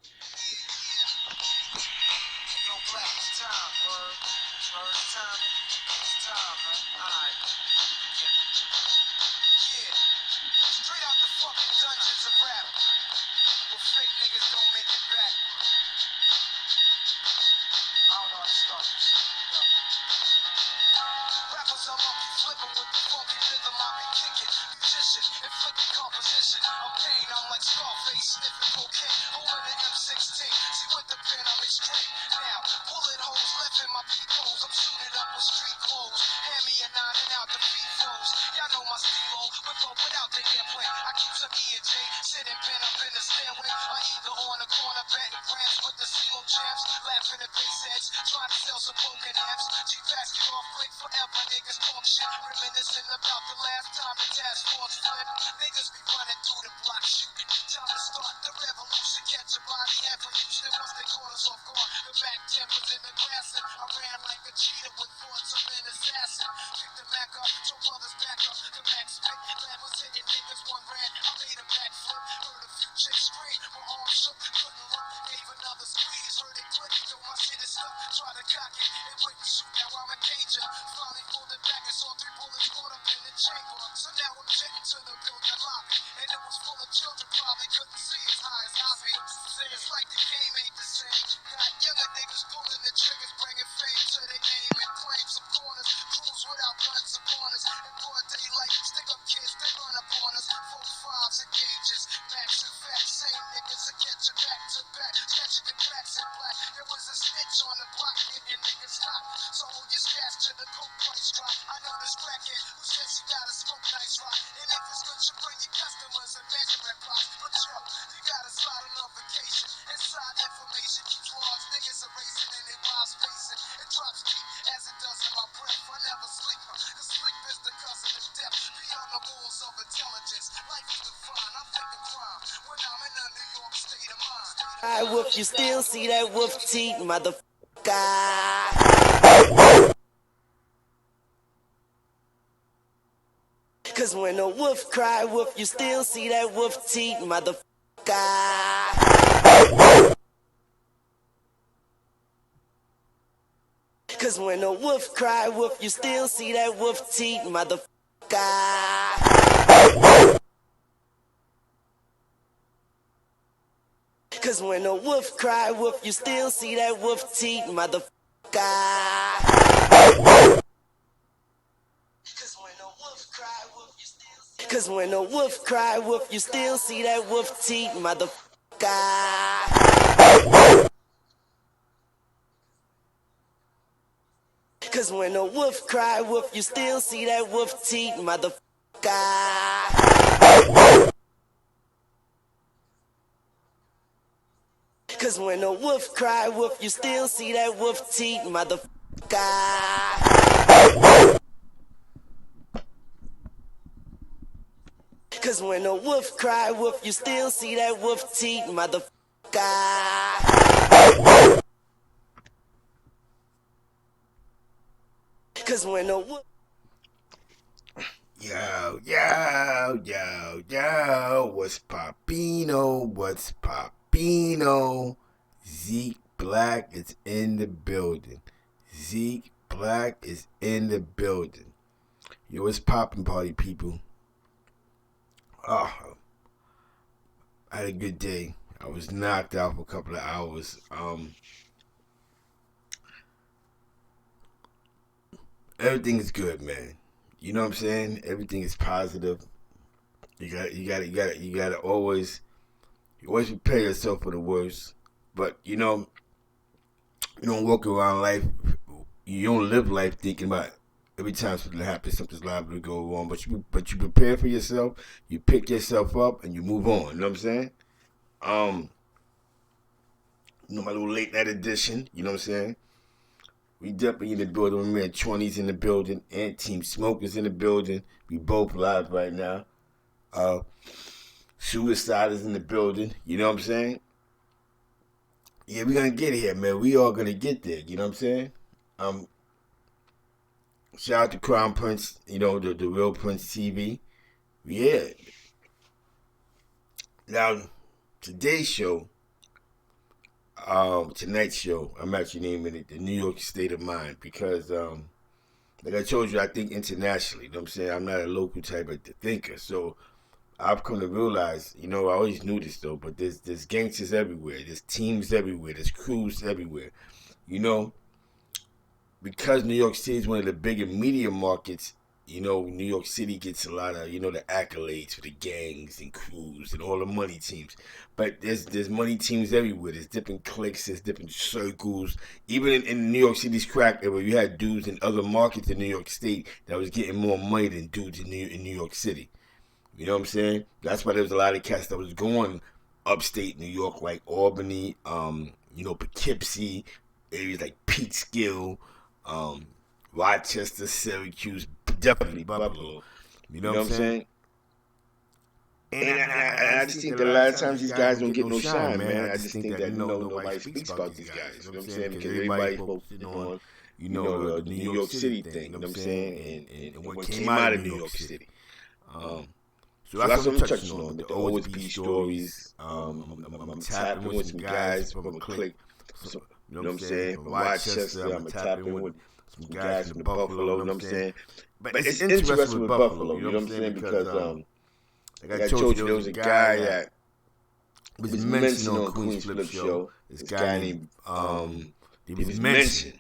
Yo, Black, it's time, word. Word, it's time. It's time, man. Alright. Yeah. Straight out the fucking dungeons of rap. Where fake niggas don't make it back. I don't know how to start this. Yo. Rappers are monkey flipping with the funky rhythm I be kicking. Musician, inflicting composition. I'm pain, I'm like Scarface, sniffing cocaine. Holding an M16. See with the pen, I'm extreme. Now, bullet holes left in my peepholes. I'm shooting up with street clothes. Hand me a 9 and out the beat flows. Y'all know my stilo, with or without the airplane. I keep some E and J, sitting bent up in the stairway. Or either on the corner, betting brands with the CeeLo champs. Laughing at bass heads, trying to sell some broken amps. G-Fast get off quick forever, niggas talk shit. Reminiscing about the last time the task force flipped. Niggas be running through the block shooting. Time to start the revolution. Catch a body and for Houston once they caught us off guard. The back 10 was in the grass and I ran like a cheetah with thoughts of an assassin. Picked the Mac up, two brothers back up. The Mac spit, lab was hitting niggas, one ran. I made a backflip, heard a few chicks scream. My arms shook, couldn't look, gave another squeeze. Heard it click, though my shit is stuck. Tried to cock it, it wouldn't shoot, now I'm a danger. Finally pulled it back and saw 3 bullets caught up in the chamber. So now I'm jetting to the building lobby. And it was full of children, probably couldn't see as high as I be. It's like the game ain't the same. Got younger niggas pulling the triggers, bringing fame to their name and claim some corners. Crews without guns upon us. In broad daylight, stick up kids, they run up on us. 4-5s and gauges, max and facts. Same niggas that get you back to back. Catching the cracks in black. There was a snitch on the block, hitting niggas hot. So hold your stash till the coke price drop. I know this crackhead who says she gotta smoke nice rock. And if it's good, you bring your customers and measurement plots. But yo, you gotta slide on vacation. Inside information keeps logs. Niggas are racing and they wild spacing. It drops deep as it does in my breath. I never sleep. Cause sleep is the cousin of death. Beyond the walls of intelligence. Life is defined. I think of crime when I'm in a New York state of mind. I whoop, you still see that wolf teeth, motherfucker. Cause when a wolf cry, wolf, you still see that wolf teeth, motherfucker. Cause when a wolf cry, wolf, you still see that wolf teeth, motherfucker. Cause when a wolf cry, wolf, you still see that wolf teeth, motherfucker. Cause when a wolf cry, wolf, you still see that wolf teeth, motherfucker. Cause when a wolf cry, wolf, you still see that wolf teeth, motherfucker. Cause when a wolf cry, wolf, you still see that wolf teeth, motherfucker. Cause when a wolf cry, wolf, you still see that wolf teeth, motherfucker. Cause when a wolf... Yo, what's poppino? Zeke Black is in the building. Yo, what's poppin', party people? Oh, I had a good day. I was knocked out for a couple of hours. Everything is good, man. You know what I'm saying? Everything is positive. You gotta always prepare yourself for the worst. But you don't walk around life. You don't live life thinking about every time something happens, something's liable to go wrong. But you prepare for yourself. You pick yourself up and you move on. You know what I'm saying? My little late night edition. You know what I'm saying? We definitely in the building. We're in 20s in the building. And Team Smokers in the building. We both live right now. Suicide is in the building. You know what I'm saying? Yeah, we're gonna get here, man. We all gonna get there. You know what I'm saying? Shout out to Crown Prince. You know, the Real Prince TV. Yeah. Now, today's show, tonight's show. I'm actually naming it the New York State of Mind because like I told you, I think internationally. You know what I'm saying? I'm not a local type of thinker, so I've come to realize, I always knew this though, but there's gangsters everywhere, there's teams everywhere, there's crews everywhere. Because New York City is one of the bigger media markets, New York City gets a lot of, the accolades for the gangs and crews and all the money teams. But there's money teams everywhere. There's different cliques, there's different circles. Even in New York City's crack era, you had dudes in other markets in New York State that was getting more money than dudes in New York City. You know what I'm saying? That's why there was a lot of cats that was going upstate New York, like Albany, Poughkeepsie, areas like Peekskill, Rochester, Syracuse, definitely Buffalo. You know what I'm saying? And I just think that a lot of times these guys don't get no shine, man. I just think that nobody speaks about these guys. You know what I'm saying? Because everybody's focusing on, the New York City thing. You know what I'm saying? And what came out of New York City. So that's what I'm touching on, with the OSB stories. I'm tapping with some guys from a clique. You know what I'm saying? From Rochester, I'm tapping with some guys from Buffalo, you know what I'm saying? But it's interesting with Buffalo, you know what I'm saying? Because, like I told you, there was a guy that was mentioned on Queen's Flip Show. This guy named, he was mentioned.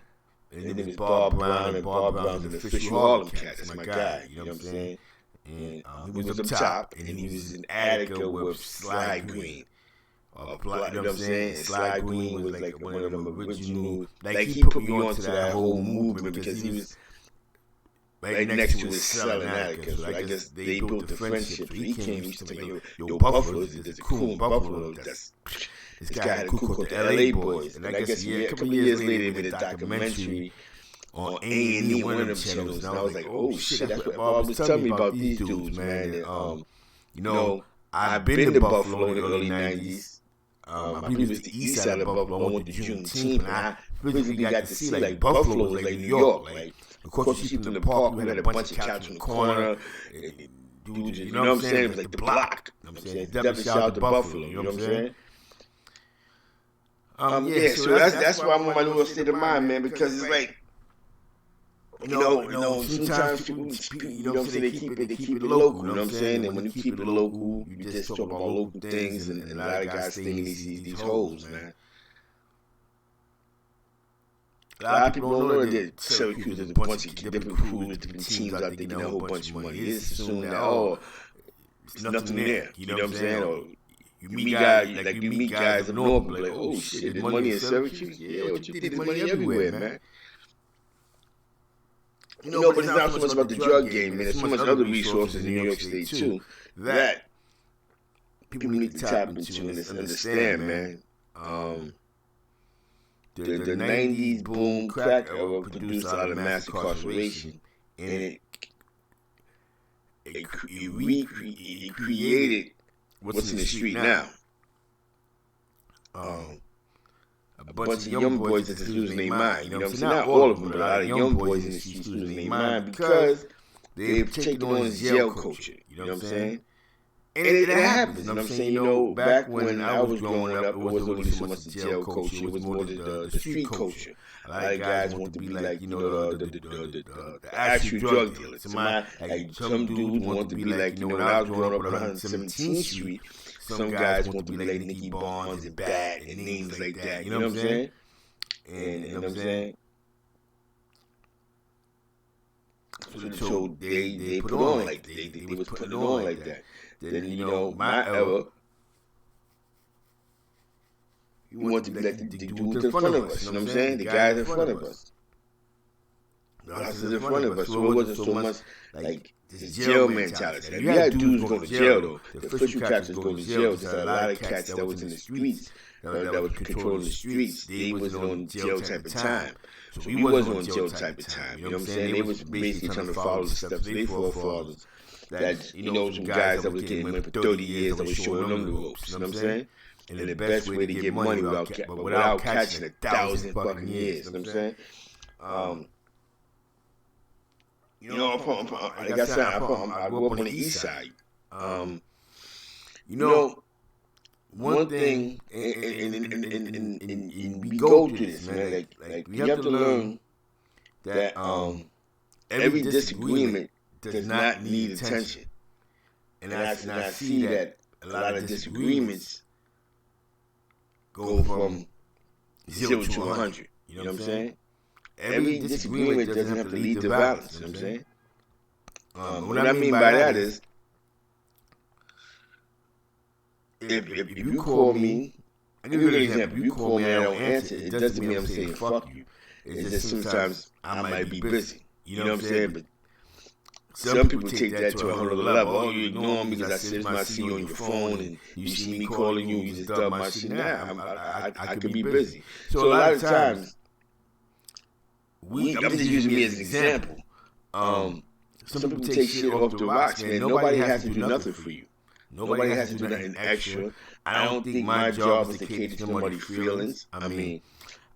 His name is Bob Brown, and Bob Brown's an official Harlem cat. That's my guy, you know what I'm saying? And he was up top, and he was in Attica with Sly Green. You know what I'm saying? Sly Green was like one of them original. Like he put me onto that whole movement because he was right next to his cell in Attica. So I guess they built the friendship. So he came, used to me, yo, Buffalo, there's a crew in Buffalo. This guy had a crew called the LA Boys. And I guess a couple years later, they made a documentary on A&E, one of them channels, and I was like, oh shit, that's what Bob was telling me about these dudes, man. And, I've been to Buffalo in the early 90s. I believe it was the east side of Buffalo. I went to Juneteenth, and I physically got to see, like, Buffalo was like New York. Like, across the street from the park, we had a bunch of couches in the corner. Dudes, you know what I'm saying? It was like the block. You know what I'm saying? Definitely shout out to Buffalo, you know what I'm saying? So that's why I'm on my little state of mind, man, because it's like, sometimes people, you know what I'm saying, they keep it local, you know what I'm saying? And when you keep it local, you just talk about local things, and a lot of guys think these hoes, man. A lot of people don't know that Syracuse is a bunch of different crews, different teams out there getting a whole bunch of money. They just assume that, it's nothing there, you know what I'm saying? Or you meet guys in North, like, oh shit, there's money in Syracuse? Yeah, what you think? There's money everywhere, man. But it's not so much about the drug game, man. There's so much other resources in New York State, too, that people need to tap into and understand, man. The 90s boom crack era produced a lot of mass incarceration, and it created what's in the street now. A bunch of young boys that's losing their mind. You know what I'm saying? Not all of them, but a lot of young boys in the streets losing their mind because they've taken on this jail culture. You know what I'm saying? And it happens. You know what I'm saying? Back when I was growing up, it wasn't really so much the jail culture. It was more the street culture. A lot of guys want to be like, the actual drug dealers. Some dudes want to be like, when I was growing up on 117th Street, some guys want to be like Nicky Barnes and Bat and names like that. You know what I'm saying? And you know what I'm saying? So they put on like they was putting it on like that. Then my era, you want to be like the dudes in front of us. You know what I'm saying? The guys in front of us. The hustlers in front of us. So it wasn't so much like this jail mentality. Like, you had dudes go to jail though. The official cats was going to jail. There's a lot of cats that was in the streets, that was controlling the streets. They wasn't on jail type of time. So we wasn't on jail type of time. You know what I'm saying? They was basically trying to follow the steps of their forefathers. That, some guys that was getting money for 30 years that was showing them the ropes. You know what I'm saying? And the best way to get money without catching 1,000 fucking years. You know what I'm saying? Like I said, I grew up on the east side. one thing, and we go through this, man. Like you have to learn that every disagreement does not need attention, and I see that a lot of disagreements go from 0 to 100. You know what I'm saying? Every disagreement doesn't have to lead to violence. You know what I'm saying? What I mean by that is, if you call me, I'll give you an example. If you call me and I don't answer, it doesn't mean I'm saying fuck you. It's just sometimes I might be busy. You know what I'm saying? But some people take that to a whole other level. Oh, you ignore me because I see you on your phone and you see me calling you, you just dub my shit. Nah, I could be busy. So a lot of times, I'm just using me as an example. Some people take shit off the rocks, man. Nobody has to do nothing for you. Nobody has to do nothing extra. I don't think my job is to cater to somebody's feelings. I mean,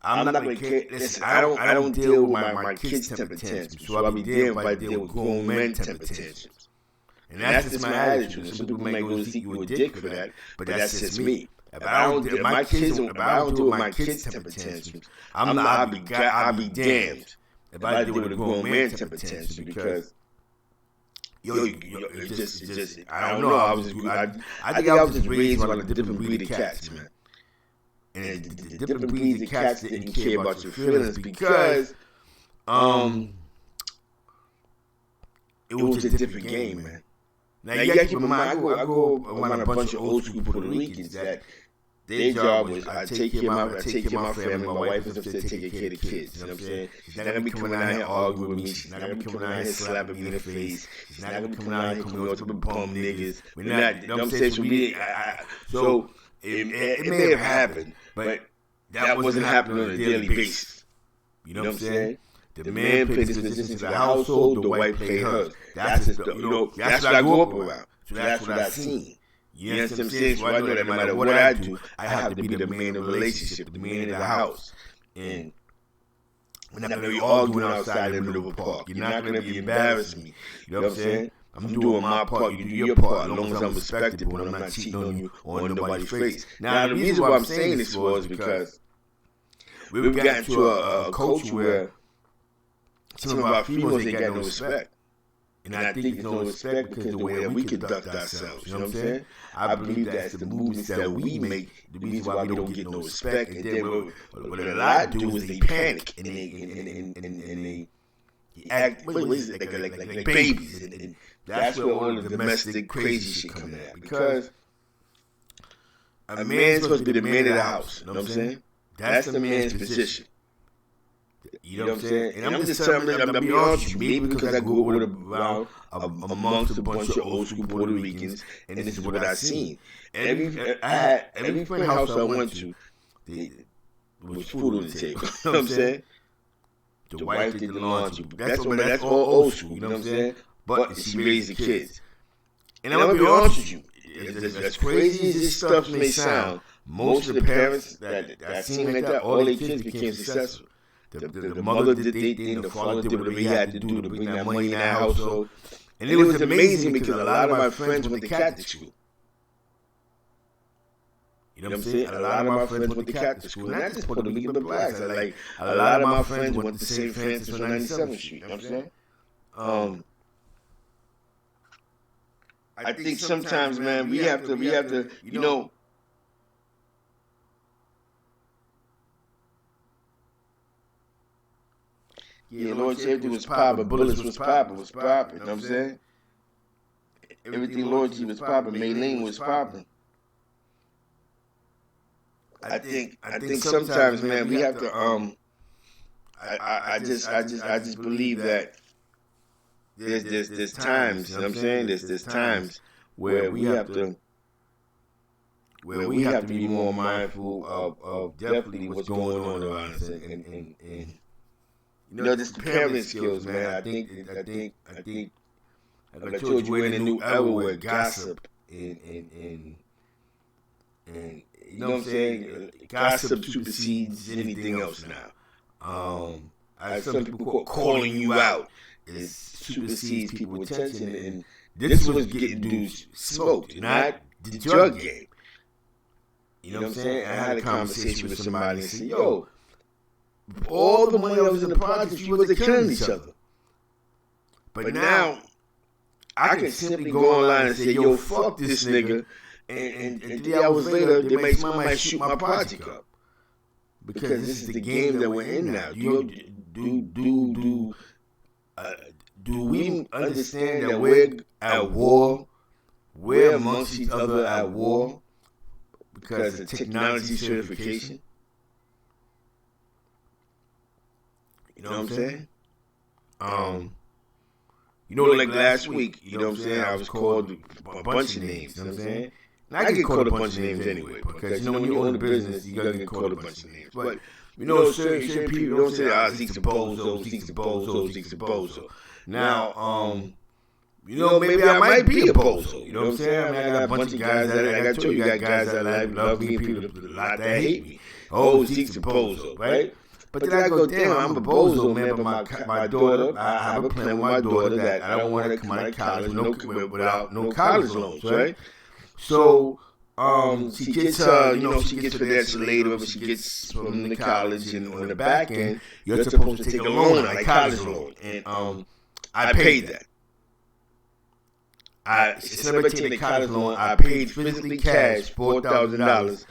I'm not gonna care. Listen, I don't deal with my kids' temper tantrums. So I'll be damned if I deal with grown men temper tantrums. And that's just my attitude. And some people might go to think you a dick for that, but that's just me. If I don't deal with my kids' temper tantrums, I'll be damned if I deal with a grown man temper tantrum, because it's just I don't know. I think I was just raised by a different breed of cats, man. And the different breeds of cats didn't care about your feelings because it was a different game, man. Now you gotta keep in mind, I go around a bunch of old school Puerto Ricans that their job was I take care of my family. My wife is upstairs taking care of the kids. You know what I'm saying? She's not gonna be coming out here arguing with me. She's not gonna be coming out here slapping me in the face. She's not gonna be coming out here coming up to bum niggas. We're not. You know what I'm saying? So it may have happened, but that wasn't happening on a daily basis. You know what I'm saying? The man played his position to the household. The wife played hers. That's just that's what I grew up around. So that's what I seen. You know what I'm saying? So I know that no matter what I do, I have to be the man of the relationship, the man of the house. And we're not going to be arguing outside in the middle of a park. You're not going to be embarrassing me. You know what I'm saying? I'm doing my part, you do your part, as long as I'm respectable and I'm not cheating on you or on nobody's face. Now, the reason why I'm saying this is because we've gotten to a culture where some of our females ain't got no respect. And I think there's no respect because of the way that we conduct ourselves. You know what I'm saying? I believe that's the movements that we make, the reason why we don't get no respect. And then what a lot do is they panic and they act like babies. And that's where all the domestic crazy shit comes at. Because a man's supposed to be the man of the house. You know what I'm saying? That's the man's position. You know what I'm saying? And I'm just telling you, I'm being honest with you, maybe because I grew up around amongst a bunch of old school Puerto Ricans, and this is what I seen. Every friend house I went to, there was food on the table. You know what I'm saying? The wife did the laundry. That's all old school. You know what I'm saying? But she raised the kids. And I'm gonna be honest with you, as crazy as this stuff may sound, most of the parents that seen like that, all their kids became successful. The mother did their thing, the father did whatever he had to do to bring that money in that household. And it was amazing because a lot of my friends went to Catholic school. You know what I'm saying? A lot of my friends went to Catholic school. Not just Puerto Rican, but blacks. Like, a lot of my friends went to St. Francis on 97th Street. You know what I'm saying? I think sometimes, man, we have to, you know, yeah, Lord, everything was popping, bullets was popping, you know what I'm saying? Everything Lord G was popping, Maylene was popping. I think sometimes, man, we have to, I just believe that there's times, you know what I'm saying? There's times where we have to be more mindful of definitely what's going on around us and you know, just the parenting skills, man. I think like I told you, we're in a new era where gossip and you know what I'm saying? Gossip supersedes anything else now. As some people call calling you out, it supersedes people's attention. And this was getting dudes smoked, not the drug game. You know what I'm saying? I had a conversation with somebody and said, yo, all the money that was in the projects, you wasn't killing each other. But now, I can simply go online and say, yo, fuck this nigga. And 3 hours later, somebody might shoot my project up. Because this is the game that we're in now. Do we understand that we're at war? We're amongst each other at war because of technology certification. You know what I'm saying? Like last week, you know what I'm saying? I was called a bunch of names, you know what I'm saying? And I get called a bunch of names anyway, because, when you own a business, you gotta get called a bunch of names. But, certain people don't say, Zeke's a bozo, Zeke's a bozo, Zeke's a bozo. Now, maybe I might be a bozo, you know what I'm saying? I mean, I got a bunch of guys that, like I told you, got guys that love me and people a lot that hate me. Oh, Zeke's a bozo, right? But then I go, damn, I'm a bozo, man, but my daughter, I have a plan with my daughter that I don't want her to come out of college without no college loans, right? So, she gets she gets financial aid, whatever she gets from the college, and on the back end, you're supposed to take a loan, like college loan, and I paid that. Instead of taking a college loan, I paid physically cash $4,000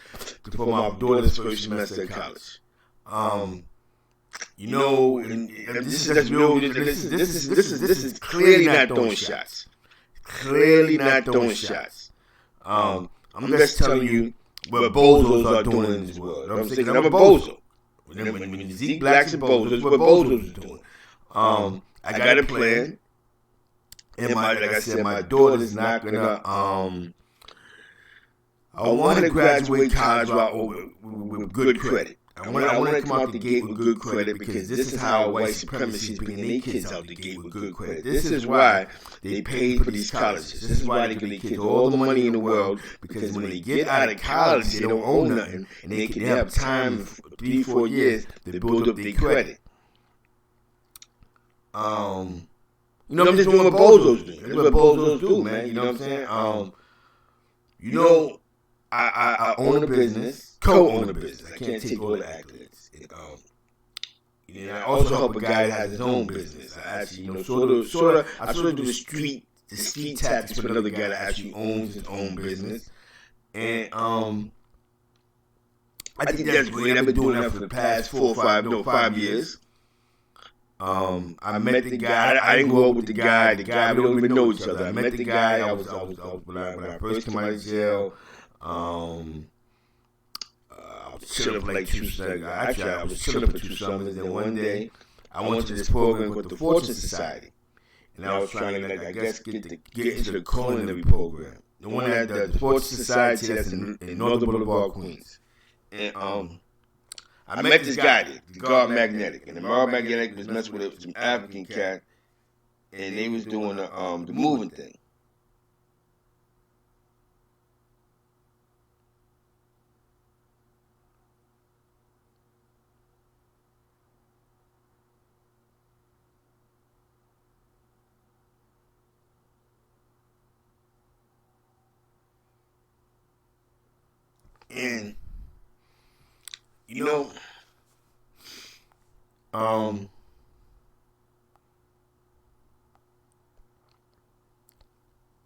for my daughter's first semester at college. This is clearly not throwing shots. Clearly not throwing shots. I'm just telling you what bozos are doing in this world. I'm saying I'm a bozo. When Zeke Black's a bozo, it's what bozos are doing. I got a plan, and like I said, my daughter's not gonna. I want to graduate college with good credit. I want to come out the gate with good credit, because this is how white supremacy is bringing their kids out the gate with good credit. This is why they paid for these colleges. This is why they give their kids all the money in the world, because when they get out of college, they don't own nothing, and they have time, 3-4 years, to build up their credit. I'm just doing what bozos do. That's what bozos do, man. You know what I'm saying? I own a business, co-own a business. I can't take all the accolades. I also help a guy that has his own business. I actually, I sort of do the street tactics for another guy that actually owns his own business. And I think that's great. I've been doing that for the past 5 years. I met the guy. I didn't go out with the guy. We don't even know each other. I met the guy. I was when I first came out of jail. I was chilling for like 2 summers. Actually, I was chilling for 2 summers. Then one day, I went to this program called the Fortune Society, and I was trying to, I guess, get into the culinary program. The one at the Fortune Society that's in Northern Boulevard, Queens. And I met this guy there, the Guard Magnetic, and the Guard Magnetic was messing with some African cat, and they was doing the moving thing. And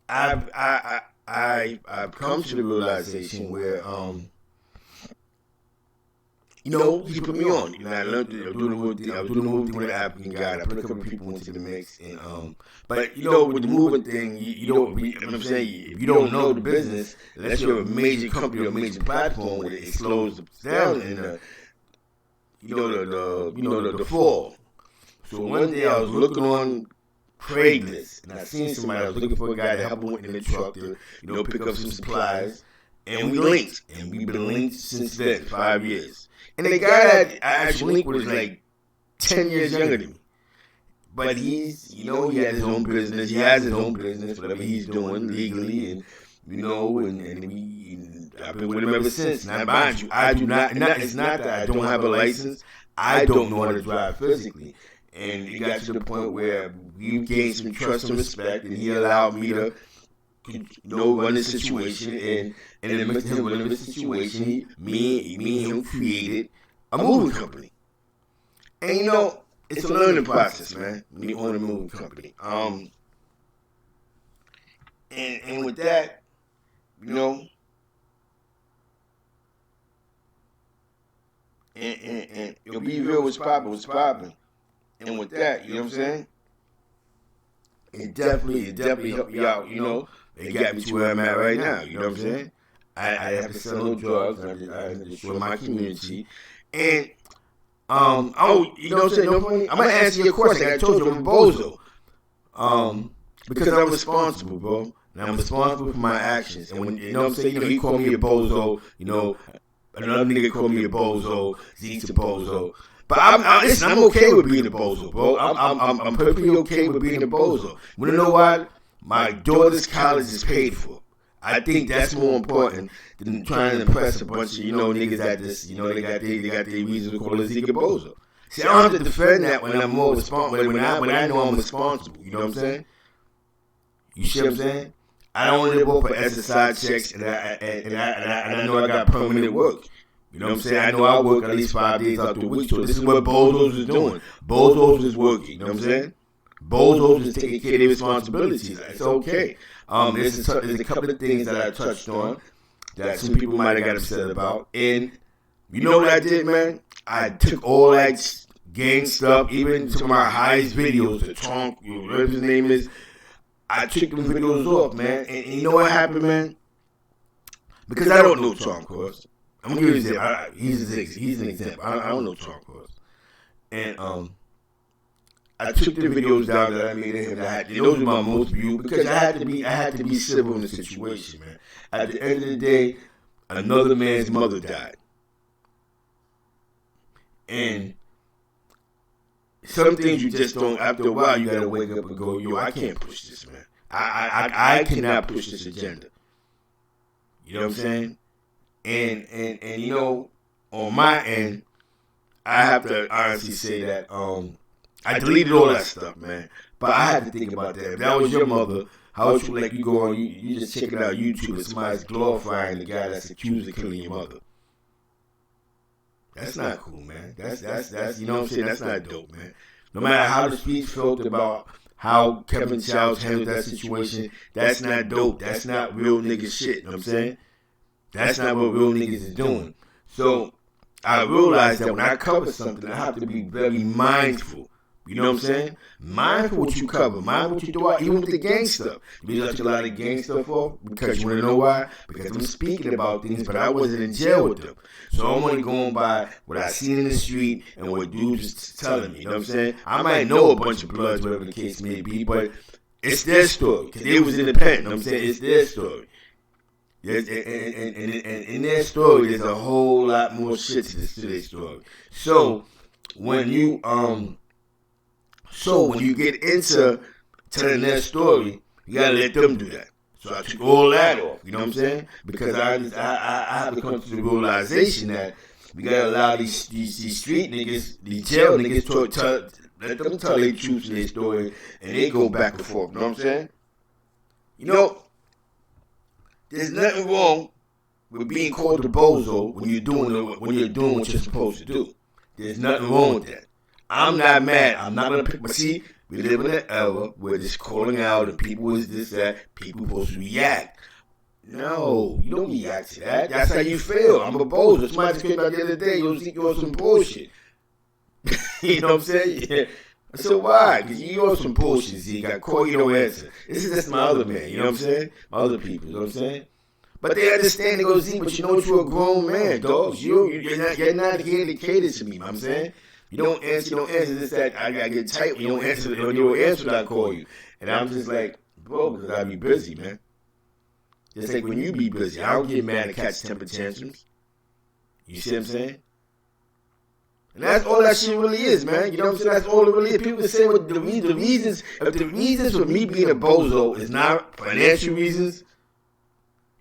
I've come to the realization where he put me on. I learned to do the moving thing. I was doing the moving thing with an African guy. I put a couple people into the mix, and but with the moving thing, you don't. I'm saying, if you don't know the business, unless you have a major company or a major platform where it slows down in the fall. So one day I was looking on Craigslist, and I seen somebody. I was looking for a guy to help him in the truck to pick up some supplies, and we linked, and we've been linked since then, 5 years. And the guy that I actually linked with was like 10 years younger than me. But he's, he has his own business. He has his own business, whatever he's doing legally, and I've been with him ever since. Now, mind you, I do not. It's not that I don't have a license. I don't know how to drive physically, and it got to the point where we gained some trust and respect, and he allowed me to run the situation, and in the midst of him running the situation, me and him created a moving company. And it's a learning process, man, when you own a moving company. And with that, and it'll be real what's popping. And with that, you know what I'm saying? It definitely helped me out, It got me to where I'm at right now, you know what I'm saying? I have to sell no drugs, I have to destroy my community. And, you know what I'm saying? No funny. I'm going to answer your question. Like I told you, I'm a bozo. Because I'm responsible, bro. And I'm responsible for my actions. And when, you know what I'm saying? He called me a bozo, another nigga called me a bozo, Zeke's a bozo. But listen, I'm okay with being a bozo, bro. I'm perfectly okay with being a bozo. You know what? My daughter's college is paid for. I think that's more important than trying to impress a bunch of, niggas at this, they got their reasons to call a Zeke a bozo. See, I don't have to defend that when I'm more responsible, when I know I'm responsible, you know what I'm saying? You see what I'm saying? I don't live off for exercise checks, and I know I got permanent work. You know what I'm saying? I know I work at least 5 days out the week, so this is what bozos is doing. Bozos is working, you know what I'm saying? Bozos is taking care of their responsibilities. It's okay. There's a couple of things that I touched on that some people might have got upset about. And you know what I did, man? I took all that gang stuff, even to my highest videos, the Trump, whatever his name is. I took them videos off, man. And you know what happened, man? Because I don't know Trump, of course. I'm gonna give you an example. He's an example. I don't know Trump, of course. And I took the videos down that I made of him. Those are my most viewed because I had to be civil in the situation, man. At the end of the day, another man's mother died, and some things you just don't. After a while, you gotta wake up and go, "Yo, I can't push this, man. I cannot push this agenda." You know what I'm saying? And on my end, I have to honestly say that I deleted all that stuff, man. But I had to think about that. If that was your mother, how would you go on? You just check it out on YouTube and somebody's glorifying the guy that's accused of killing your mother. That's not cool, man. That's you know what I'm saying? That's not dope, man. No matter how the streets felt about how Kevin Childs handled that situation, that's not dope. That's not real nigga shit. You know what I'm saying? That's not what real niggas is doing. So I realized that when I cover something, I have to be very mindful. You know what I'm saying? Mindful what you cover, mindful what you throw out, even with the gang stuff. You left a lot of gang stuff off because you want to know why? Because I'm speaking about things, but I wasn't in jail with them. So I'm only going by what I seen in the street and what dudes is telling me. You know what I'm saying? I might know a bunch of bloods, whatever the case may be, but it's their story because they was independent. You know what I'm saying? It's their story. Yes, and in their story, there's a whole lot more shit to their story. So when you get into telling their story, you gotta let them do that. So I took all that off. You know what I'm saying? Because I have to come to the realization that we gotta allow these street niggas, these jail niggas, let them tell their truth in their story, and they go back and forth. You know what I'm saying? There's nothing wrong with being called a bozo when you're doing what you're supposed to do. There's nothing wrong with that. I'm not mad. I'm not gonna pick. But see, we live in an era where this calling out and people is this that people supposed to react. No, you don't react to that. That's how you feel. I'm a bozo. Somebody just came out the other day. You think you're on some bullshit. You know what I'm saying? Yeah. I said, why? Because you on some bullshit, Zeke. I call you, don't answer. This is just my other man, you know what I'm saying? My other people, you know what I'm saying? But they understand, they go, Zeke, but you know what, you're a grown man, dog. You're not here to cater to me, you know what I'm saying? You don't answer this, that, I get tight when you don't answer when I call you. And I'm just like, bro, because I be busy, man. Just like when you be busy. I don't get mad and catch temper tantrums. You see what I'm saying? And that's all that shit really is, man. You know what I'm saying? That's all it really is. People can say what the reasons for me being a bozo is not financial reasons,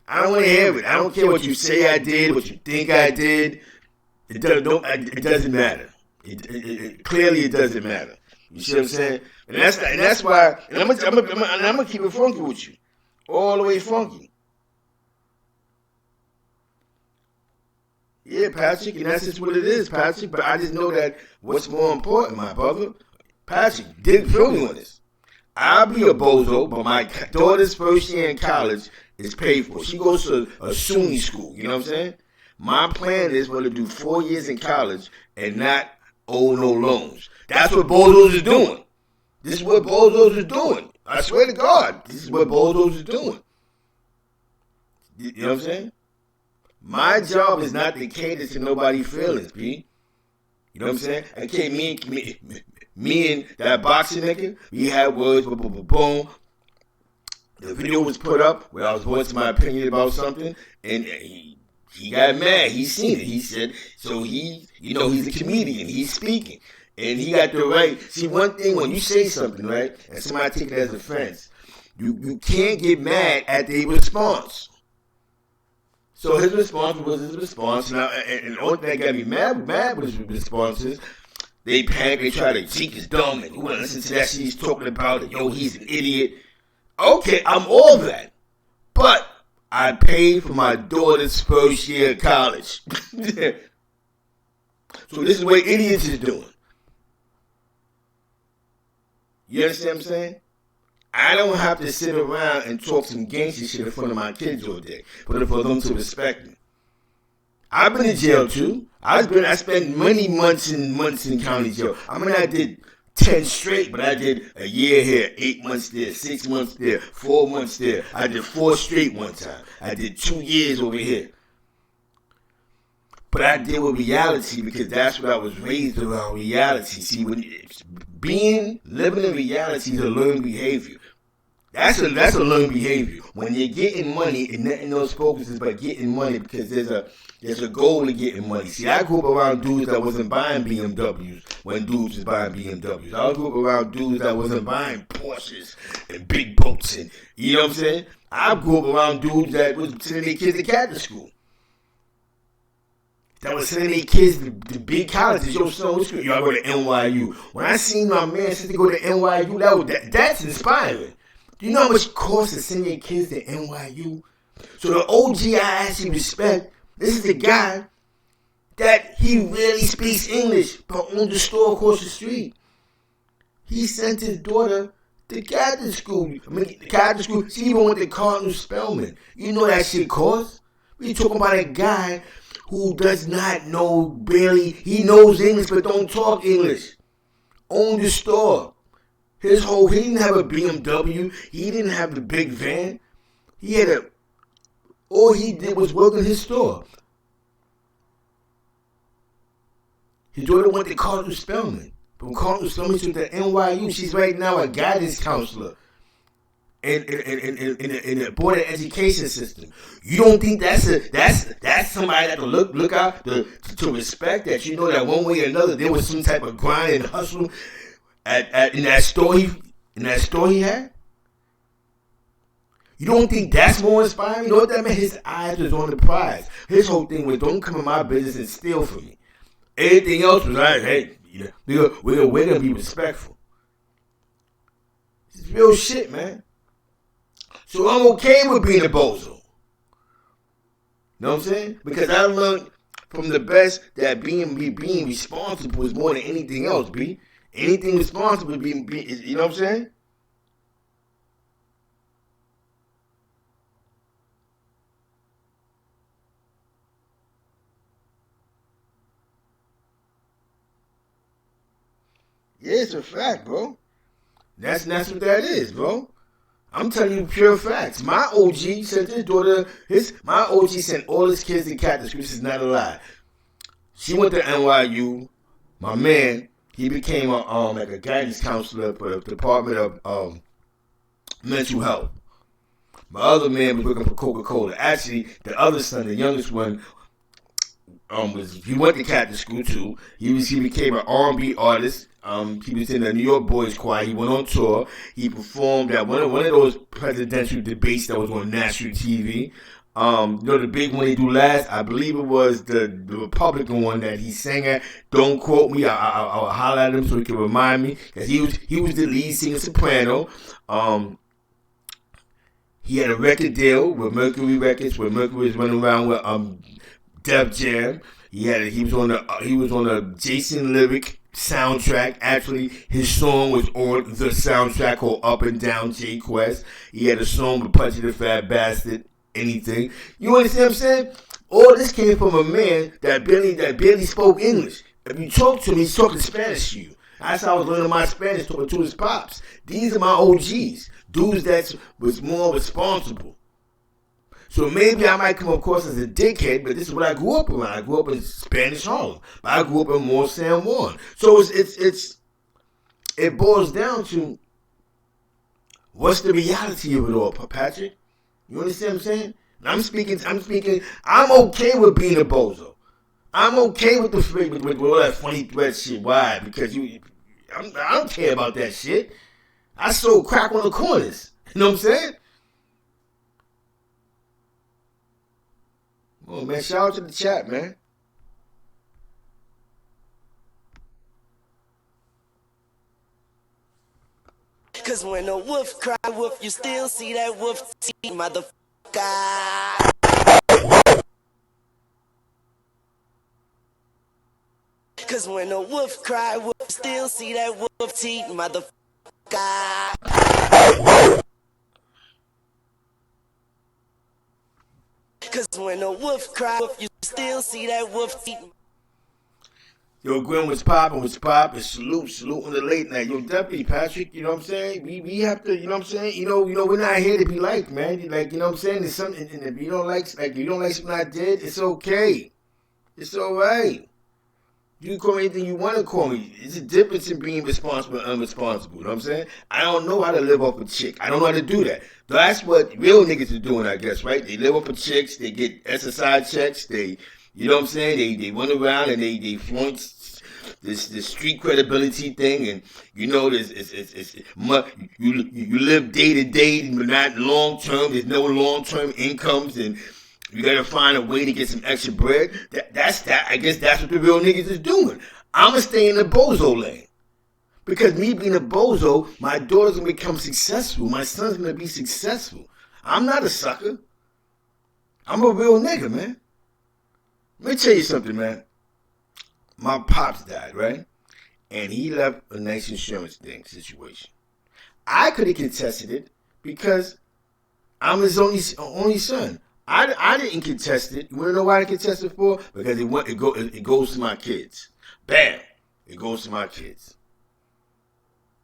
I don't want to hear it. I don't care what you say I did, what you think I did. It doesn't matter. Clearly, it doesn't matter. You see what I'm saying? And that's why. And I'm gonna keep it funky with you. All the way funky. Yeah, Patrick, and that's just what it is, Patrick. But I just know that what's more important, my brother. Patrick, didn't feel me on this. I'll be a bozo, but my daughter's first year in college is paid for. She goes to a SUNY school, you know what I'm saying? My plan is for her to do 4 years in college and not owe no loans. That's what bozos is doing. This is what bozos is doing. I swear to God, this is what bozos is doing. You know what I'm saying? My job is not to cater to nobody's feelings, P. You know what I'm saying? Okay, me and that boxing nigga, we had words, boom. The video was put up where I was voicing my opinion about something, and he got mad. He seen it. He said, so he's a comedian. He's speaking. And he got the right. See, one thing, when you say something, right, and somebody take it as offense, you can't get mad at their response. So his response was his response. Now, and the only thing that got me mad with his responses, they panic, they try to Zeke is dumb, and you want to listen to that shit he's talking about, and yo, he's an idiot. Okay, I'm all that. But I paid for my daughter's first year of college. So this is what idiots is doing. You understand what I'm saying? I don't have to sit around and talk some gangster shit in front of my kids all day, but for them to respect me. I've been in jail too. I spent many months in county jail. I mean, I did 10 straight, but I did a year here, 8 months there, 6 months there, 4 months there. I did 4 straight one time. I did 2 years over here. But I deal with reality because that's what I was raised around, reality. See, living in reality is a learned behavior. That's a learned behavior. When you're getting money and nothing else focuses but getting money because there's a goal to getting money. See, I grew up around dudes that wasn't buying BMWs when dudes was buying BMWs. I grew up around dudes that wasn't buying Porsches and big boats and, you know what I'm saying? I grew up around dudes that was sending their kids to Catholic school. That was sending their kids to big colleges. Yo, son, what's good? Yo, I go to NYU. When I seen my man sister go to NYU, that's inspiring. Do you know how much it costs to send your kids to NYU? So the OG I actually respect, this is the guy that he really speaks English, but owns the store across the street. He sent his daughter to Catholic school. Catholic school, she even went to Cardinal Spellman. You know that shit costs? We talking about a guy who does not know barely, he knows English but don't talk English. Owned the store. He didn't have a BMW. He didn't have the big van. All he did was work in his store. His daughter went to Cardinal Spellman. From Cardinal Spellman to the NYU, she's right now a guidance counselor in the board of education system. You don't think that's somebody that to look out to respect, that you know that one way or another there was some type of grind and hustle in that store he had? You don't think that's more inspiring? You know what that meant? His eyes was on the prize. His whole thing was, don't come in my business and steal from me. Everything else was like, hey, we're gonna be respectful. It's real shit, man. So I'm okay with being a bozo. You know what I'm saying? Because I learned from the best that being responsible is more than anything else, B. Anything responsible being, you know what I'm saying? Yeah, it's a fact, bro. That's what that is, bro. I'm telling you pure facts. My OG sent his daughter, my OG sent all his kids to Catholic school. This is not a lie. She went to NYU. My man, he became a guidance counselor for the Department of Mental Health. My other man was working for Coca-Cola. Actually, the other son, the youngest one, he went to Catholic school too. He became an R&B artist. He was in the New York Boys Choir. He went on tour. He performed at one of those presidential debates that was on national TV. The big one he do last, I believe it was the Republican one that he sang at. Don't quote me. I'll holler at him so he can remind me, because he was the lead singer soprano. He had a record deal with Mercury Records, where Mercury was running around with Def Jam. He was on a Jason Lyric soundtrack. Actually, his song was on the soundtrack called Up and Down J Quest. He had a song with Punch the Fat Bastard. Anything. You understand what I'm saying? All this came from a man that barely spoke English. If you talk to him, he's talking Spanish to you. That's how I was learning my Spanish, talking to his pops. These are my OGs. Dudes that was more responsible. So maybe I might come across as a dickhead, but this is what I grew up around. I grew up in Spanish Harlem. But I grew up in North San Juan. So it boils down to what's the reality of it all, Patrick? You understand what I'm saying? I'm okay with being a bozo. I'm okay with with all that funny threat shit. Why? Because I don't care about that shit. I sold crack on the corners. You know what I'm saying? Oh man, shout out to the chat, man. Cause when a wolf cry wolf, you still see that wolf teeth, motherfucker. Cause when a wolf cry wolf, you still see that wolf teeth, motherfucker. Cause when a wolf cry wolf, you still see that wolf teeth. Yo, Gwen was popping. Salute on the late night. Yo, definitely, Patrick, you know what I'm saying? We have to, you know what I'm saying? You know, we're not here to be liked, man. Like, you know what I'm saying? There's something, and if you don't like something I did, it's okay. It's alright. You can call me anything you want to call me. It's a difference in being responsible and unresponsible. You know what I'm saying? I don't know how to live off a chick. I don't know how to do that. That's what real niggas are doing, I guess, right? They live off of chicks. They get SSI checks. You know what I'm saying? They run around and they flaunt this street credibility thing, and you know you live day to day, but not long term. There's no long term incomes, and you gotta find a way to get some extra bread. That's I guess that's what the real niggas is doing. I'ma stay in the bozo lane. Because me being a bozo, my daughter's gonna become successful. My son's gonna be successful. I'm not a sucker. I'm a real nigga, man. Let me tell you something, man. My pops died, right? And he left a nice insurance situation. I could have contested it because I'm his only son. I didn't contest it. You want to know why I contested for? Because it goes to my kids. Bam! It goes to my kids.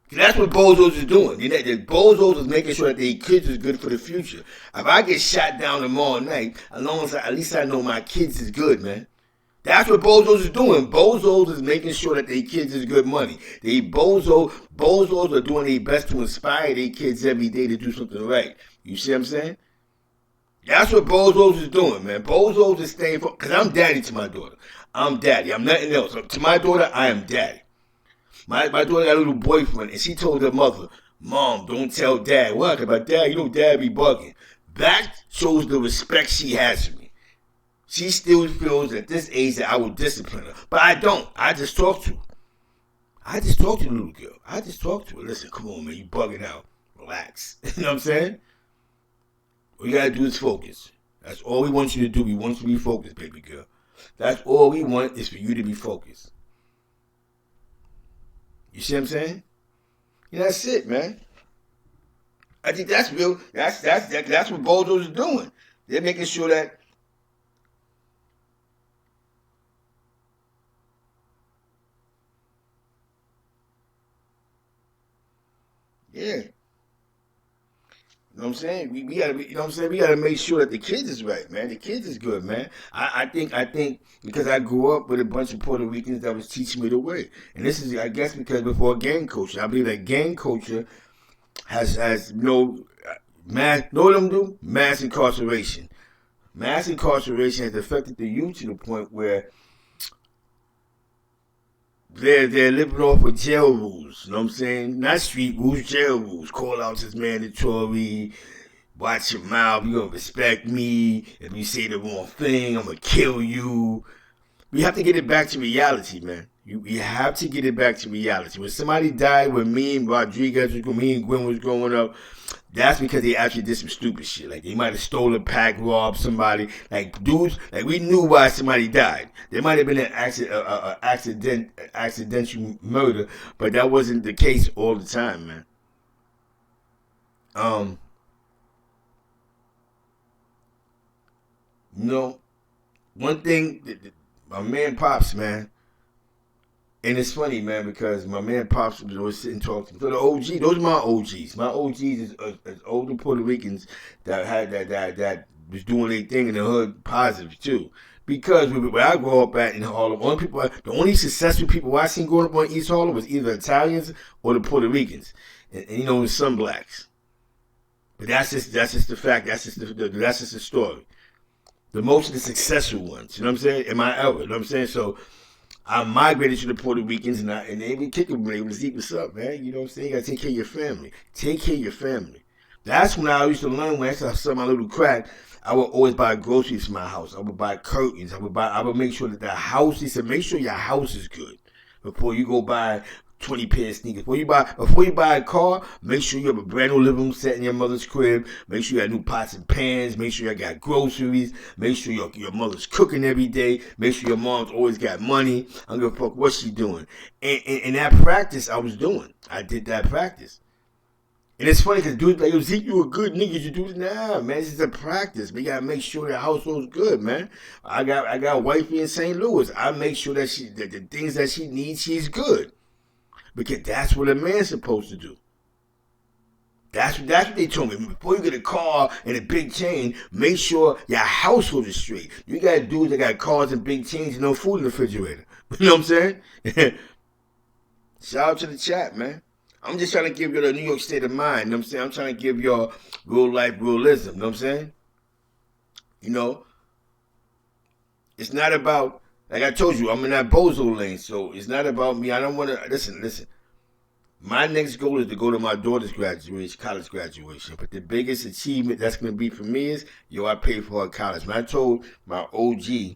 That's what bozos are doing. The bozos is making sure that their kids is good for the future. If I get shot down tomorrow night, at least I know my kids is good, man. That's what bozos is doing. Bozos is making sure that their kids is good money. Bozos are doing their best to inspire their kids every day to do something right. You see what I'm saying? That's what bozos is doing, man. Bozos is staying for, because I'm daddy to my daughter. I'm daddy. I'm nothing else. To my daughter, I am daddy. My daughter got a little boyfriend, and she told her mother, Mom, don't tell Dad. What? About Dad, you know Dad be bugging. That shows the respect she has for me. She still feels at this age that I will discipline her. But I don't. I just talk to her. I just talk to the little girl. I just talk to her. Listen, come on, man. You bugging out. Relax. You know what I'm saying? All you got to do is focus. That's all we want you to do. We want you to be focused, baby girl. That's all we want is for you to be focused. You see what I'm saying? Yeah, that's it, man. I think that's real. That's what bozos are doing. They're making sure that yeah. You know what I'm saying? We gotta, you know what I'm saying? We gotta make sure that the kids is right, man. The kids is good, man. I think because I grew up with a bunch of Puerto Ricans that was teaching me the way. And this is, I guess, because before gang culture, I believe that gang culture has no mass. Know what I'm doing? Mass incarceration. Mass incarceration has affected the youth to the point where they're living off of jail rules, you know what I'm saying? Not street rules, jail rules. Call outs is mandatory. Watch your mouth. You're going to respect me. If you say the wrong thing, I'm going to kill you. We have to get it back to reality, man. You have to get it back to reality. When somebody died, when me and Rodriguez, when me and Gwen was growing up, That's because they actually did some stupid shit. Like they might have stolen a pack, robbed somebody. Like dudes, like we knew why somebody died. There might have been an accidental murder, but that wasn't the case all the time, man. You know, one thing, my man Pops, man, and it's funny, man, because my man Pops was always sitting talking. So the OG, those are my OGs. My OGs is older Puerto Ricans that had that was doing their thing in the hood, positive too. Because where I grew up at in Harlem, the only successful people I seen growing up on East Harlem was either Italians or the Puerto Ricans, and you know, some blacks. But that's just the fact. That's just the story. The most of the successful ones, you know what I'm saying, in my era, you know what I'm saying. So I migrated to the Puerto Ricans, and they would kick it, they would Zeke, what's up, man? You know what I'm saying? You gotta take care of your family. Take care of your family. That's when I used to learn. When I saw my little crack, I would always buy groceries for my house. I would buy curtains. I would make sure that the house. He said, make sure your house is good before you go buy 20 pair of sneakers. Before you buy a car, make sure you have a brand new living room set in your mother's crib. Make sure you got new pots and pans. Make sure you got groceries. Make sure your mother's cooking every day. Make sure your mom's always got money. I don't give a fuck what she doing. And that practice I was doing. I did that practice. And it's funny because dudes like, yo, Zeke, you a good nigga. You do this. Nah, man, this is a practice. We gotta make sure the household's good, man. I got wifey in St. Louis. I make sure that the things that she needs, she's good. Because that's what a man's supposed to do. That's what they told me. Before you get a car and a big chain, make sure your household is straight. You got dudes that got cars and big chains and no food in the refrigerator. You know what I'm saying? Shout out to the chat, man. I'm just trying to give you the New York state of mind. You know what I'm saying? I'm trying to give y'all real life realism. You know what I'm saying? You know? It's not about... Like I told you, I'm in that bozo lane, so it's not about me. I don't want to... Listen. My next goal is to go to my daughter's graduation, college graduation. But the biggest achievement that's going to be for me is, I paid for her college. When I told my OG,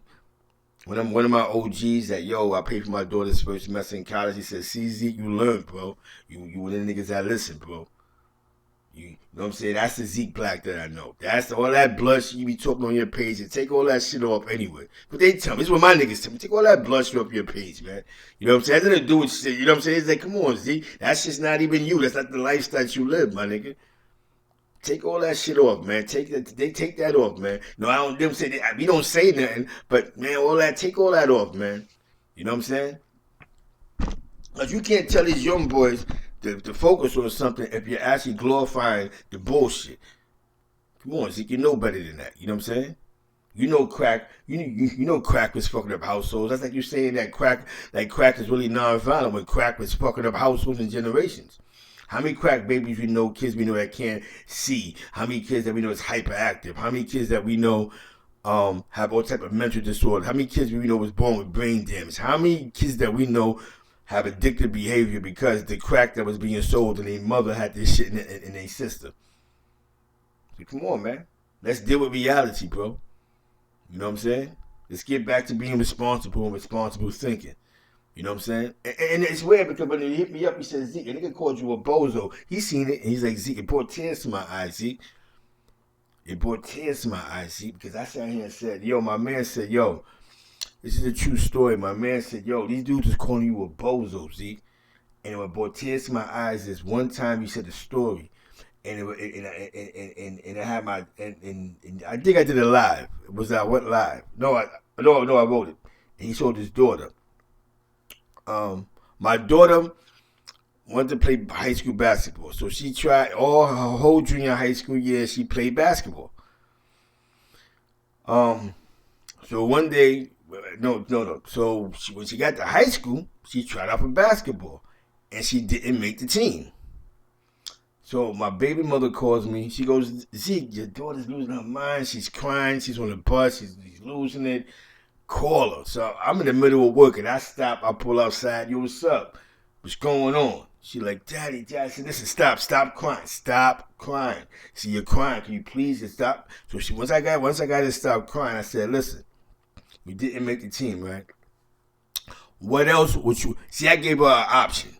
when I'm one of my OGs that, I paid for my daughter's first semester in college, he said, see, Zeke, you learned, bro. You one of the niggas that listen, bro. You know what I'm saying? That's the Zeke Black that I know. That's all that blood shit you be talking on your page, and take all that shit off anyway. But they tell me, this is what my niggas tell me, take all that blood shit off your page, man. You know what I'm saying? That doesn't do with shit. You know what I'm saying? It's like, come on, Zeke. That's just not even you. That's not the lifestyle you live, my nigga. Take all that shit off, man. Take that off, man. No, I don't them say that. We don't say nothing, but man, take all that off, man. You know what I'm saying? Because you can't tell these young boys to focus on something if you're actually glorifying the bullshit. Come on, Zeke, you know better than that. You know what I'm saying? You know crack. You know crack was fucking up households. That's like you saying that crack is really non-violent when crack was fucking up households and generations. How many crack babies we know, kids we know that can't see? How many kids that we know is hyperactive? How many kids that we know have all type of mental disorder? How many kids we know was born with brain damage? How many kids that we know have addictive behavior because the crack that was being sold and their mother had this shit in their system? So come on, man. Let's deal with reality, bro. You know what I'm saying? Let's get back to being responsible and responsible thinking. You know what I'm saying? And it's weird because when he hit me up, he said, Zeke, a nigga called you a bozo. He seen it and he's like, Zeke, it brought tears to my eyes, Zeke. It brought tears to my eyes, Zeke, because I sat here and said, my man said, this is a true story. My man said, these dudes is calling you a bozo, Zeke. And what brought tears to my eyes is one time you said the story. And I had my and I think I did it live. I went live? No, I wrote it. And he showed his daughter. My daughter wanted to play high school basketball, so she tried all her whole junior high school year. She played basketball. So one day, no. So when she got to high school, she tried out for basketball, and she didn't make the team. So my baby mother calls me. She goes, Zeke, your daughter's losing her mind. She's crying. She's on the bus. She's losing it. Call her. So I'm in the middle of work, and I stop. I pull outside. Yo, what's up? What's going on? She like, Daddy. I said, listen, stop crying. Stop crying. See, you're crying. Can you please just stop? So once I got her to stop crying, I said, listen, we didn't make the team, right? What else would you... See, I gave her an option.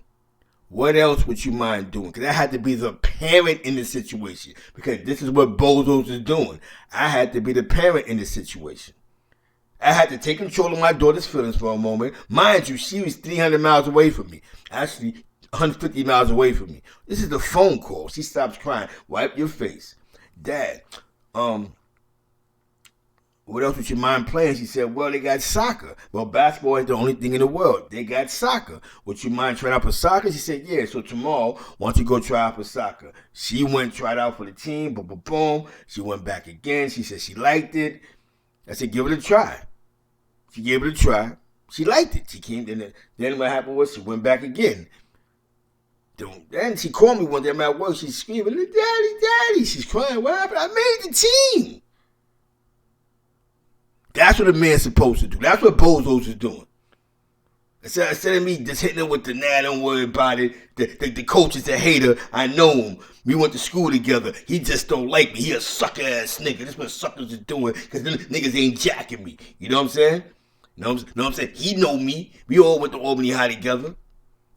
What else would you mind doing? Because I had to be the parent in the situation. Because this is what Bozos is doing. I had to be the parent in the situation. I had to take control of my daughter's feelings for a moment. Mind you, she was 300 miles away from me. Actually, 150 miles away from me. This is the phone call. She stops crying. Wipe your face. Dad, what else would you mind playing? She said, well, they got soccer. Well, basketball is the only thing in the world. They got soccer. Would you mind trying out for soccer? She said, yeah. So tomorrow, why don't you go try out for soccer? She went, tried out for the team. Boom, boom, boom. She went back again. She said she liked it. I said, give it a try. She gave it a try. She liked it. She came, then what happened was she went back again. Then she called me one day. I'm at work. She's screaming, Daddy, Daddy. She's crying. What happened? I made the team. That's what a man's supposed to do. That's what Bozos is doing. Instead of me just hitting her with the nah, don't worry about it. The coach is a hater. I know him. We went to school together. He just don't like me. He a sucker ass nigga. That's what suckers is doing. Because them niggas ain't jacking me. You know what I'm saying? You know what I'm saying? He know me. We all went to Albany High together.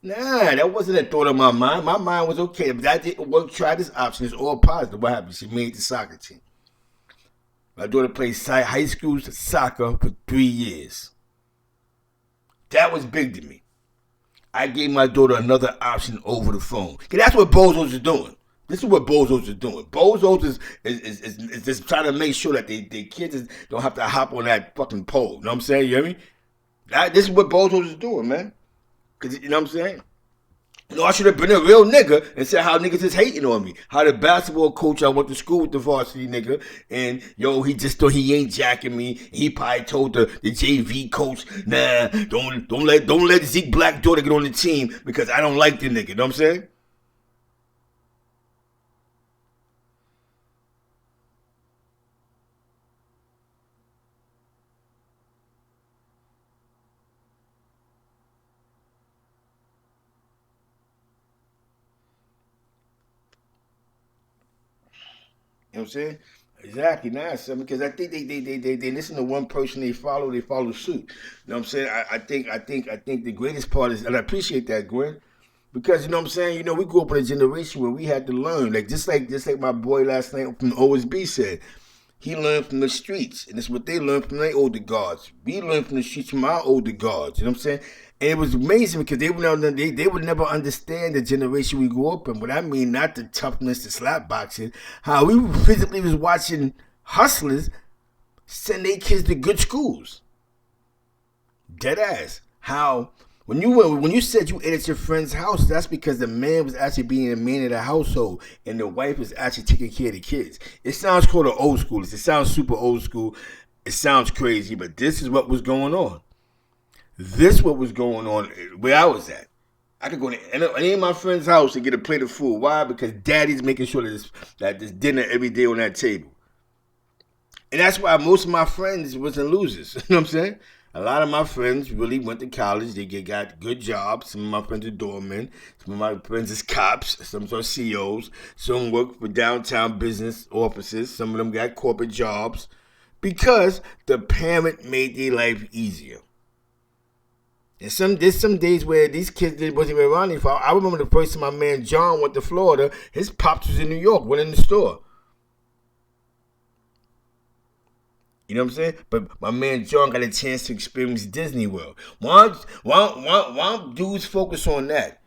Nah, that wasn't a thought of my mind. My mind was okay. But I didn't work. Try this option. It's all positive. What happened? She made the soccer team. My daughter played high school soccer for 3 years. That was big to me. I gave my daughter another option over the phone. Cause that's what Bozos is doing. This is what Bozos is doing. Bozos is just trying to make sure that their kids don't have to hop on that fucking pole. You know what I'm saying? You hear me? This is what Bozos is doing, man. Cause you know what I'm saying? You know, I should have been a real nigga and said how niggas is hating on me. How the basketball coach, I went to school with the varsity nigga, and yo, he just thought he ain't jacking me. He probably told the JV coach, nah, don't let Zeke Black daughter get on the team because I don't like the nigga. You know what I'm saying? You know what I'm saying? Exactly, nah, son, because I think they listen to one person, they follow suit. You know what I'm saying? I think the greatest part is, and I appreciate that, Gwen, because you know what I'm saying. You know, we grew up in a generation where we had to learn, like just like my boy last night from OSB said. He learned from the streets, and it's what they learned from their older guards. We learned from the streets from our older guards. You know what I'm saying? And it was amazing because they would never understand the generation we grew up in. But I mean, not the toughness, the slap boxing. How we physically was watching hustlers send their kids to good schools. Dead ass. How when you said you ate at your friend's house, that's because the man was actually being the man of the household and the wife was actually taking care of the kids. It sounds called old school. It sounds super old school. It sounds crazy, but this is what was going on. This what was going on where I was at. I could go to any of my friend's house and get a plate of food. Why? Because daddy's making sure that there's dinner every day on that table. And that's why most of my friends wasn't losers. You know what I'm saying? A lot of my friends really went to college. They got good jobs. Some of my friends are doormen. Some of my friends is cops. Some are CEOs. Some work for downtown business offices. Some of them got corporate jobs because the parent made their life easier. And there's some days where these kids wasn't even around anymore. I remember the first time my man John went to Florida. His pops was in New York, went in the store. You know what I'm saying? But my man John got a chance to experience Disney World. Why dudes focus on that?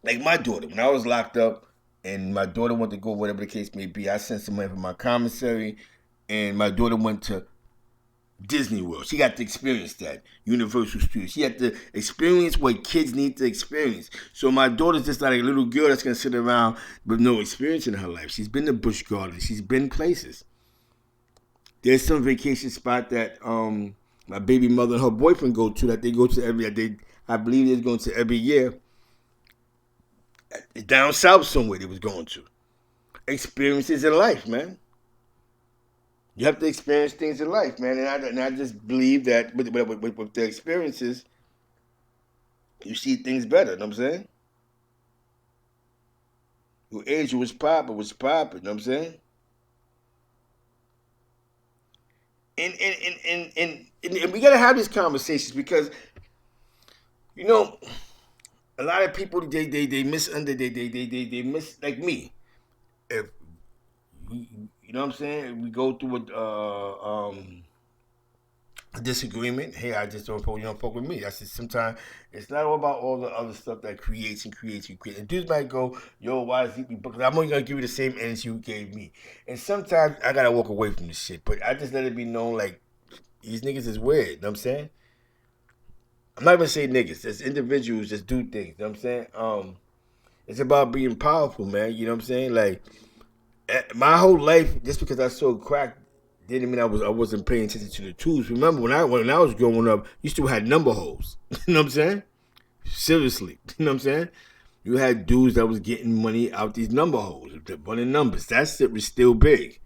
Like my daughter, when I was locked up and my daughter went to go, whatever the case may be, I sent some money from my commissary and my daughter went to Disney World. She got to experience that. Universal Studios. She had to experience what kids need to experience. So my daughter's just like a little girl that's going to sit around with no experience in her life. She's been to Busch Gardens. She's been places. There's some vacation spot that my baby mother and her boyfriend go to that they go to I believe they're going to every year. Down south somewhere they was going to. Experiences in life, man. You have to experience things in life, man. And I just believe that with the experiences, you see things better. You know what I'm saying? Your age was popping. You know what I'm saying? And we gotta have these conversations because, you know, a lot of people they miss they miss like me. If you know what I'm saying, we go through a disagreement. Hey, I just don't fuck, you don't fuck with me. That's just sometimes it's not all about all the other stuff that creates and creates and creates. And dudes might go, yo, why is he? Because I'm only gonna give you the same energy you gave me. And sometimes I gotta walk away from this shit. But I just let it be known like these niggas is weird. You know what I'm saying? I'm not gonna say niggas. There's individuals that do things. You know what I'm saying? It's about being powerful, man. You know what I'm saying? Like my whole life, just because I sold crack didn't mean I wasn't paying attention to the tools. Remember when I was growing up, you still had number holes. You know what I'm saying? Seriously. You know what I'm saying? You had dudes that was getting money out these number holes, running numbers. That shit was still big.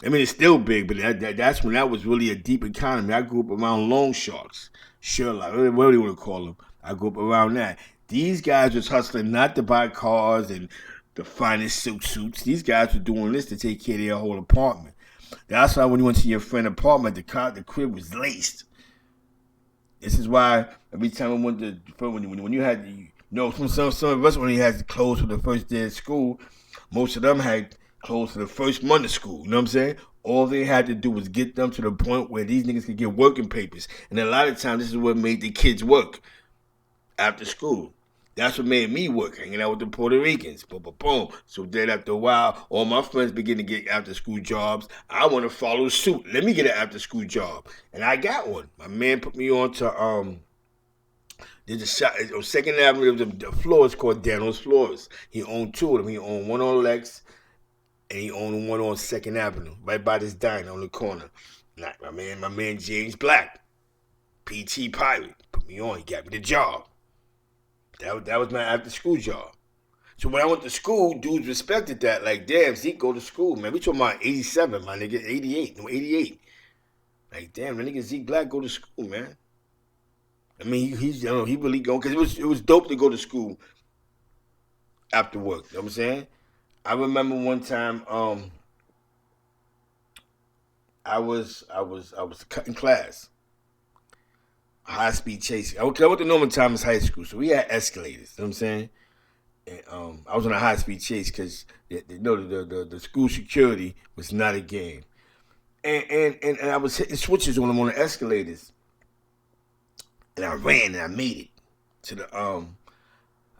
I mean, it's still big, but that's when that was really a deep economy. I grew up around loan sharks, Sherlock, whatever you want to call them. I grew up around that. These guys was hustling not to buy cars and the finest silk suits. These guys were doing this to take care of their whole apartment. That's why when you went to your friend's apartment, the crib was laced. This is why every time I went to when you had some of us when he had clothes for the first day of school, most of them had clothes for the first month of school. You know what I'm saying? All they had to do was get them to the point where these niggas could get working papers. And a lot of times this is what made the kids work after school. That's what made me work, hanging out with the Puerto Ricans. Boom, boom, boom. So then after a while, all my friends begin to get after school jobs. I want to follow suit. Let me get an after school job. And I got one. My man put me on to there's a shop on Second Avenue. There was a floors called Daniel's Floors. He owned two of them. He owned one on Lex and he owned one on Second Avenue, right by this diner on the corner. Like my man James Black, PT Pilot, put me on. He got me the job. That was my after school job. So when I went to school, dudes respected that. Like, damn, Zeke go to school, man. We talking about 87, my nigga. 88. No, 88. Like, damn, my nigga Zeke Black go to school, man. I mean, he really go, because it was dope to go to school after work. You know what I'm saying? I remember one time, I was cutting class. High speed chasing. I went to Norman Thomas High School, so we had escalators. You know what I'm saying? And, I was on a high speed chase because the school security was not a game, and I was hitting switches on them on the escalators, and I ran and I made it to the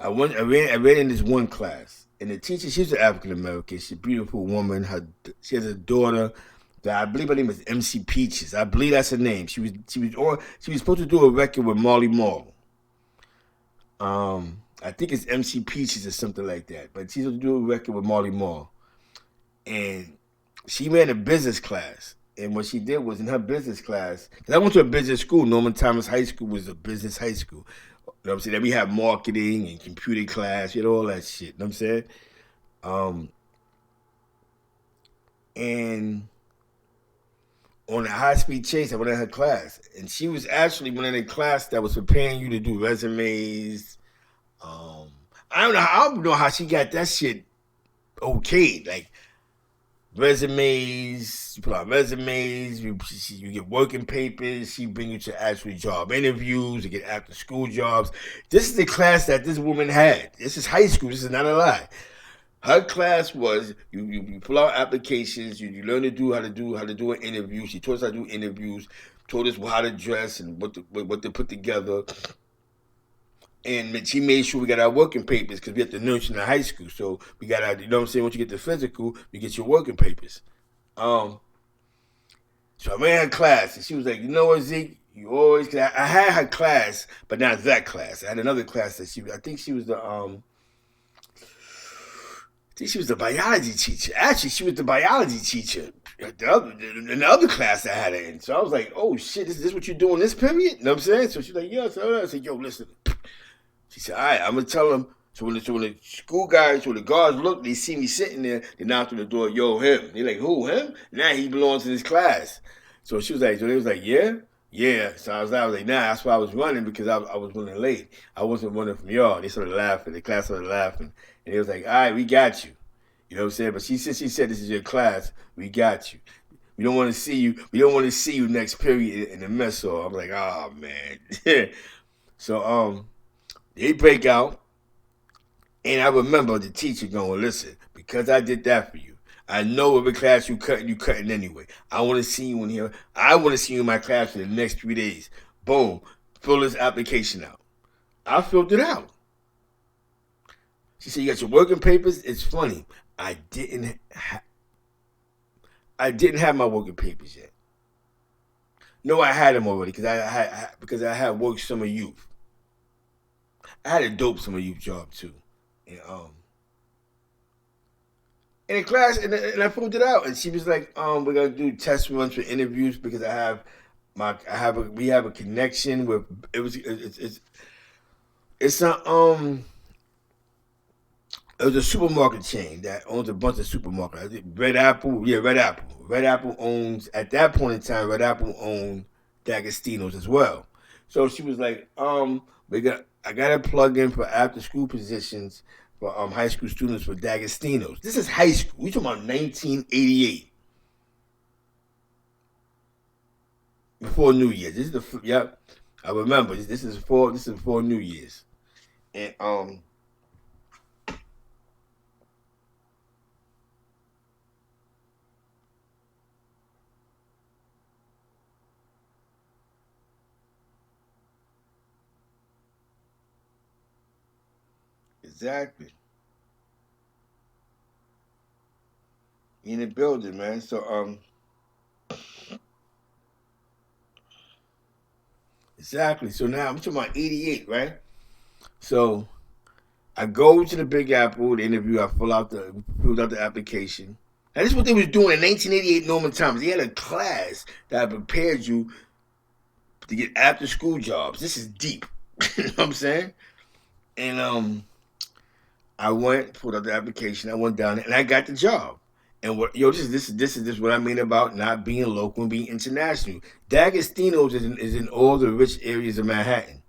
I ran in this one class, and the teacher, she's an African American, she's a beautiful woman. She has a daughter. I believe her name is MC Peaches. I believe that's her name. She was supposed to do a record with Marley Marl. I think it's MC Peaches or something like that. But she's supposed to do a record with Marley Marl. And she ran a business class. And what she did was in her business class, because I went to a business school. Norman Thomas High School was a business high school. You know what I'm saying? Then we had marketing and computer class, all that shit. You know what I'm saying? And on a high-speed chase, I went in her class. And she was actually one in a class that was preparing you to do resumes. I don't know how she got that shit okayed. Like, resumes, you put out resumes, you get working papers, she bring you to actual job interviews, you get after-school jobs. This is the class that this woman had. This is high school. This is not a lie. Her class was you pull out applications, you learn how to do an interview. She taught us how to do interviews, taught us how to dress and what to put together. And she made sure we got our working papers because we had to nurse in the high school. So we got our, you know what I'm saying, once you get the physical, you get your working papers. So I ran her class and she was like, you know what, Zeke? You always, cause I had her class, but not that class. I had another class that I think she was the biology teacher. Actually, she was the biology teacher in the other class I had her in. So I was like, oh shit, is this what you're doing this period? You know what I'm saying? So she's like, yeah. So I said, yo, listen. She said, all right, I'm going to tell them. So when the school guys, when the guards look, they see me sitting there, they knock on the door, yo, him. They're like, who, him? Now he belongs in this class. So she was like, so they was like, yeah? Yeah. So I was like, nah, that's why I was running, because I was running late. I wasn't running from y'all. They started laughing. The class started laughing. And they was like, all right, we got you. You know what I'm saying? But she said, this is your class. We got you. We don't want to see you. We don't want to see you next period in the mess hall. I'm like, oh, man. So, They break out, and I remember the teacher going, "Listen, because I did that for you, I know every class you cutting anyway. I want to see you in here. I want to see you in my class for the next 3 days. Boom, fill this application out." I filled it out. She said, "You got your working papers?" It's funny. I didn't. I didn't have my working papers yet. No, I had them already because I had worked summer youth. I had a dope summer youth job too, and in the class, and I filled it out, and she was like, we're gonna do test runs for interviews because we have a connection with it's a it was a supermarket chain that owns a bunch of supermarkets. I think Red Apple, yeah, Red Apple. Red Apple owns at that point in time. Red Apple owned D'Agostino's as well. So she was like, I got to plug in for after school positions for high school students for D'Agostino's. This is high school. We talking about 1988 before New Year's. This is the yep. I remember this is before New Year's, and exactly in the building, man. So exactly. So now I'm talking about 88, right? So I go to the Big Apple, the interview. I filled out the application. And this is what they was doing in 1988 Norman Thomas. They had a class that prepared you to get after school jobs. This is deep. You know what I'm saying? And I went, pulled out the application. I went down there, and I got the job. And this is what I mean about not being local and being international. D'Agostino's is in all the rich areas of Manhattan.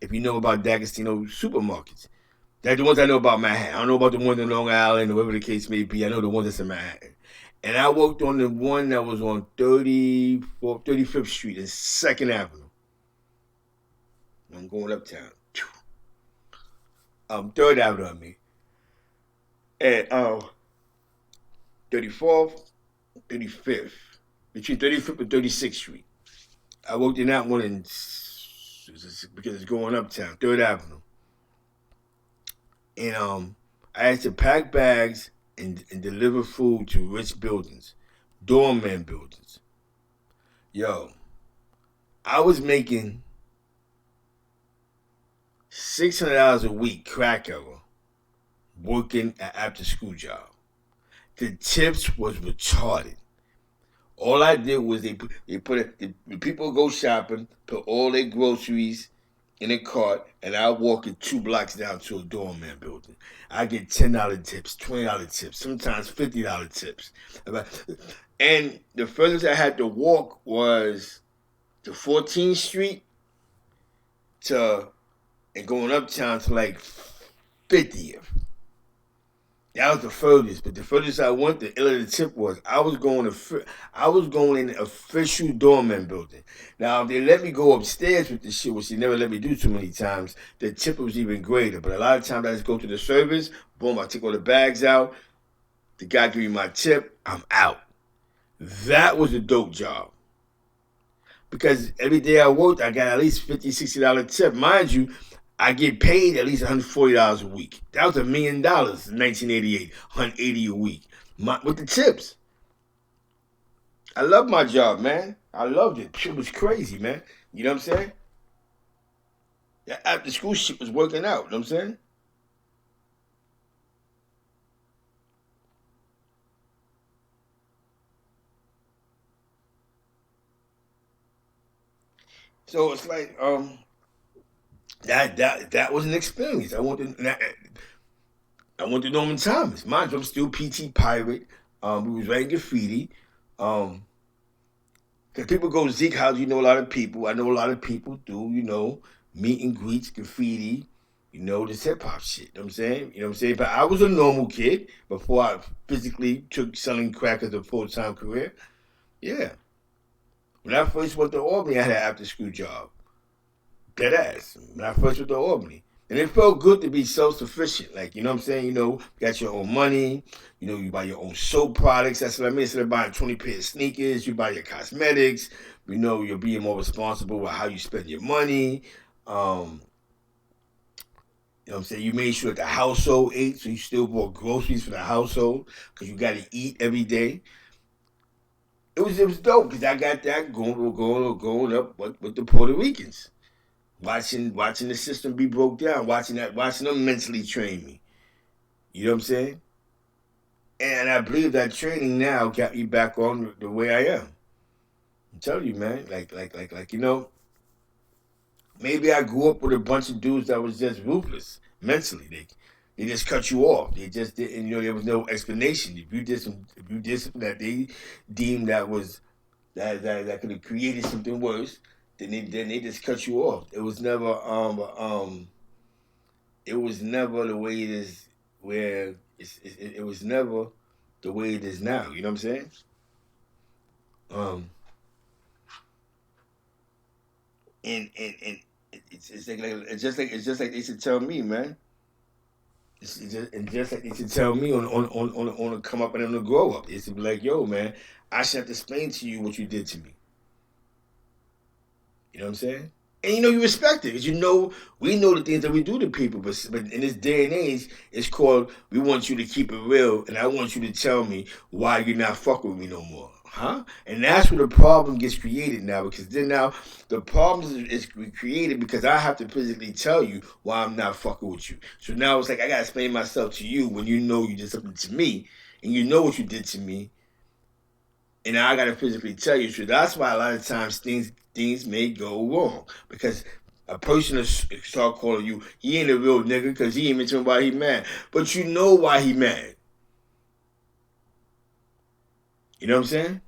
If you know about D'Agostino supermarkets, that's the ones I know about Manhattan. I don't know about the ones in Long Island or whatever the case may be. I know the ones that's in Manhattan. And I worked on the one that was on 35th Street and 2nd Avenue. I'm going uptown. 3rd Avenue, I mean. And 34th, 35th, between 35th and 36th Street. I worked in that one because it's going uptown, 3rd Avenue. And I had to pack bags and deliver food to rich buildings, doorman buildings. Yo, I was making $600 a week crack hour working an after school job. The tips was retarded. All I did was the people go shopping, put all their groceries in a cart, and I walk it 2 blocks down to a doorman building. I get $10 tips, $20 tips, sometimes $50 tips. And the furthest I had to walk was to 14th Street and going uptown to like 50th. That was the furthest, but the furthest I went, the iller the tip was. I was going in the official doorman building. Now, if they let me go upstairs with the shit, which they never let me do too many times, the tip was even greater. But a lot of times I just go to the service, boom, I take all the bags out, the guy give me my tip, I'm out. That was a dope job. Because every day I worked, I got at least $50, $60 tip. Mind you, I get paid at least $140 a week. That was $1 million in 1988, $180 a week. With the tips. I love my job, man. I loved it. Shit was crazy, man. You know what I'm saying? That after school shit was working out. You know what I'm saying? So it's like that was an experience. I went to Norman Thomas. Mind you, I'm still PT Pirate. We was writing graffiti. Um, Cause people go, Zeke, how do you know a lot of people? I know a lot of people do, meet and greets, graffiti, this hip hop shit. You know what I'm saying? You know what I'm saying? But I was a normal kid before I physically took selling crack as a full time career. Yeah. When I first went to Albany, I had an after school job. Dead ass. When I first went to Albany. And it felt good to be self-sufficient. Like, you know what I'm saying? You know, you got your own money. You know, you buy your own soap products. That's what I mean. Instead of buying 20 pairs of sneakers, you buy your cosmetics. You know, you're being more responsible with how you spend your money. You know what I'm saying? You made sure that the household ate, so you still bought groceries for the household because you got to eat every day. It was dope because I got that going up with the Puerto Ricans. Watching the system be broke down, watching them mentally train me. You know what I'm saying? And I believe that training now got me back on the way I am. I'm telling you, man. Like you know, maybe I grew up with a bunch of dudes that was just ruthless mentally. They just cut you off. They just didn't. You know, there was no explanation. If you did something that they deemed that could have created something worse, then they just cut you off. It was never the way it is where it was never the way it is now. You know what I'm saying? Um, and it's just like they should tell me, man. It's just like they should tell me on a come up and on a grow up. It's to be like, yo, man, I should have to explain to you what you did to me. You know what I'm saying? And you know you respect it because you know we know the things that we do to people, but in this day and age, it's called we want you to keep it real, and I want you to tell me why you're not fucking with me no more, huh? And that's where the problem gets created now because then now the problem is created because I have to physically tell you why I'm not fucking with you. So now it's like I gotta explain myself to you when you know you did something to me, and you know what you did to me, and I gotta physically tell you. So that's why a lot of times things may go wrong because a person will start calling you. He ain't a real nigga because he ain't mentioning why he mad, but you know why he mad. You know what I'm saying?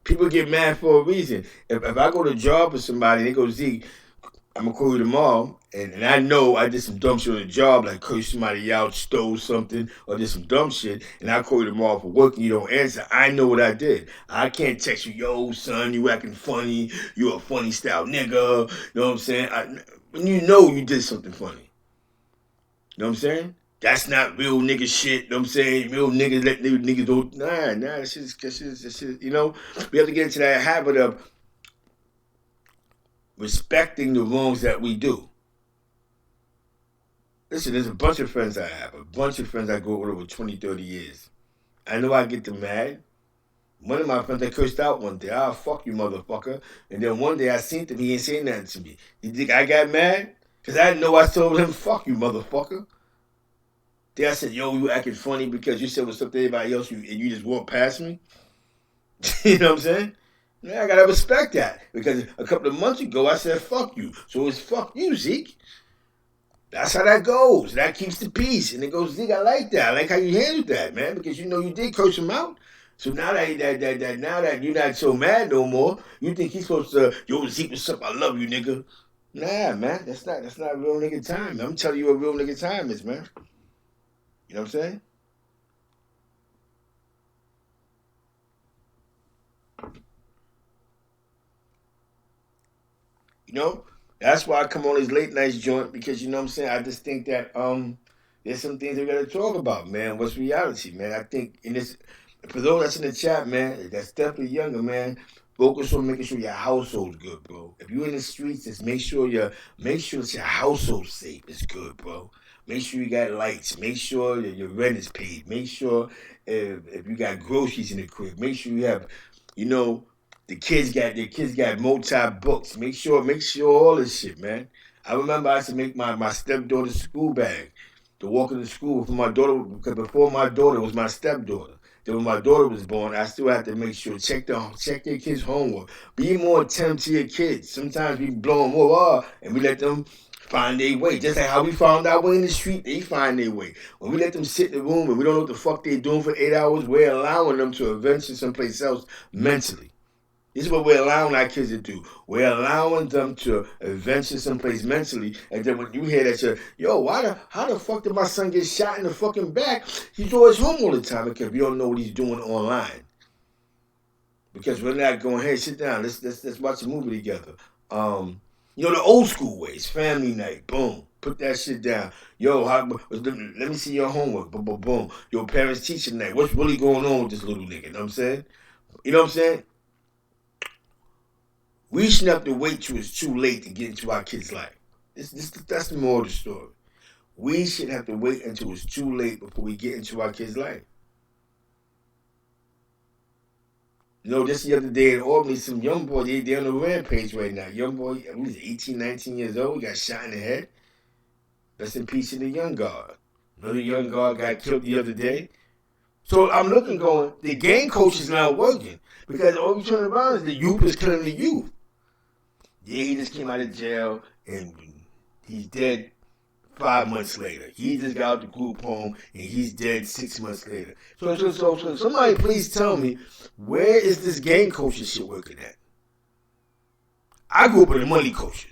People get mad for a reason. If I go to a job with somebody, they go, Zeke, I'm gonna call you tomorrow, and I know I did some dumb shit on the job, like cursed somebody out, stole something, or did some dumb shit, and I call you tomorrow for work and you don't answer. I know what I did. I can't text you, yo, son, you acting funny, you a funny style nigga. You know what I'm saying? When you know you did something funny. You know what I'm saying? That's not real nigga shit. You know what I'm saying? Real niggas let niggas don't. Nah, that shit. You know, we have to get into that habit of respecting the wrongs that we do. Listen, there's a bunch of friends I have, a bunch of friends I go with over 20, 30 years. I know I get them mad. One of my friends I cursed out one day, fuck you, motherfucker. And then one day I seen him, he ain't saying nothing to me. You think I got mad? Because I know I told him, fuck you, motherfucker. Then I said, yo, you acting funny because you said what's up to everybody else and you just walked past me? You know what I'm saying? Yeah, I gotta respect that. Because a couple of months ago I said, fuck you. So it's fuck you, Zeke. That's how that goes. That keeps the peace. And it goes, Zeke, I like that. I like how you handled that, man, because you know you did curse him out. So now that you're not so mad no more, you think he's supposed to, yo, Zeke, what's up? I love you, nigga. Nah, man, that's not real nigga time. I'm telling you what real nigga time is, man. You know what I'm saying? You know? That's why I come on these late nights joint because you know what I'm saying? I just think that there's some things we gotta talk about, man. What's reality, man? I think in this for those that's in the chat, man, that's definitely younger, man. Focus on making sure your household's good, bro. If you're in the streets, just make sure that your household's safe. It's good, bro. Make sure you got lights. Make sure that your rent is paid. Make sure if you got groceries in the crib. Make sure you have, you know, the kids got multi books. Make sure all this shit, man. I remember I used to make my stepdaughter's school bag to walk into school for my daughter because before my daughter was my stepdaughter. Then when my daughter was born, I still had to make sure check their kids' homework. Be more attentive to your kids. Sometimes we blow them over and we let them find their way. Just like how we found our way in the street, they find their way. When we let them sit in the room and we don't know what the fuck they're doing for 8 hours, we're allowing them to adventure someplace else mentally. This is what we're allowing our kids to do. We're allowing them to adventure someplace mentally, and then when you hear that, yo, how the fuck did my son get shot in the fucking back? He's always home all the time because we don't know what he's doing online. Because we're not going, hey, sit down, let's watch a movie together. You know the old school ways, family night, boom. Put that shit down. Yo, let me see your homework. Boom, boom, boom. Your parents teaching that. What's really going on with this little nigga? You know what I'm saying? You know what I'm saying? We shouldn't have to wait till it's too late to get into our kids' life. That's the moral of the story. We shouldn't have to wait until it's too late before we get into our kids' life. You know, just the other day in Albany, some young boy, they're on a rampage right now. Young boy, he's 18, 19 years old, got shot in the head. Rest in peace to the young guard. Another young guard got killed the other day. So I'm looking going, the gang coach is not working. Because all we turn around is the youth is killing the youth. Yeah, he just came out of jail and he's dead 5 months later. He just got out the group home and he's dead 6 months later. So somebody please tell me, where is this gang coaching shit working at? I grew up in the money coaching.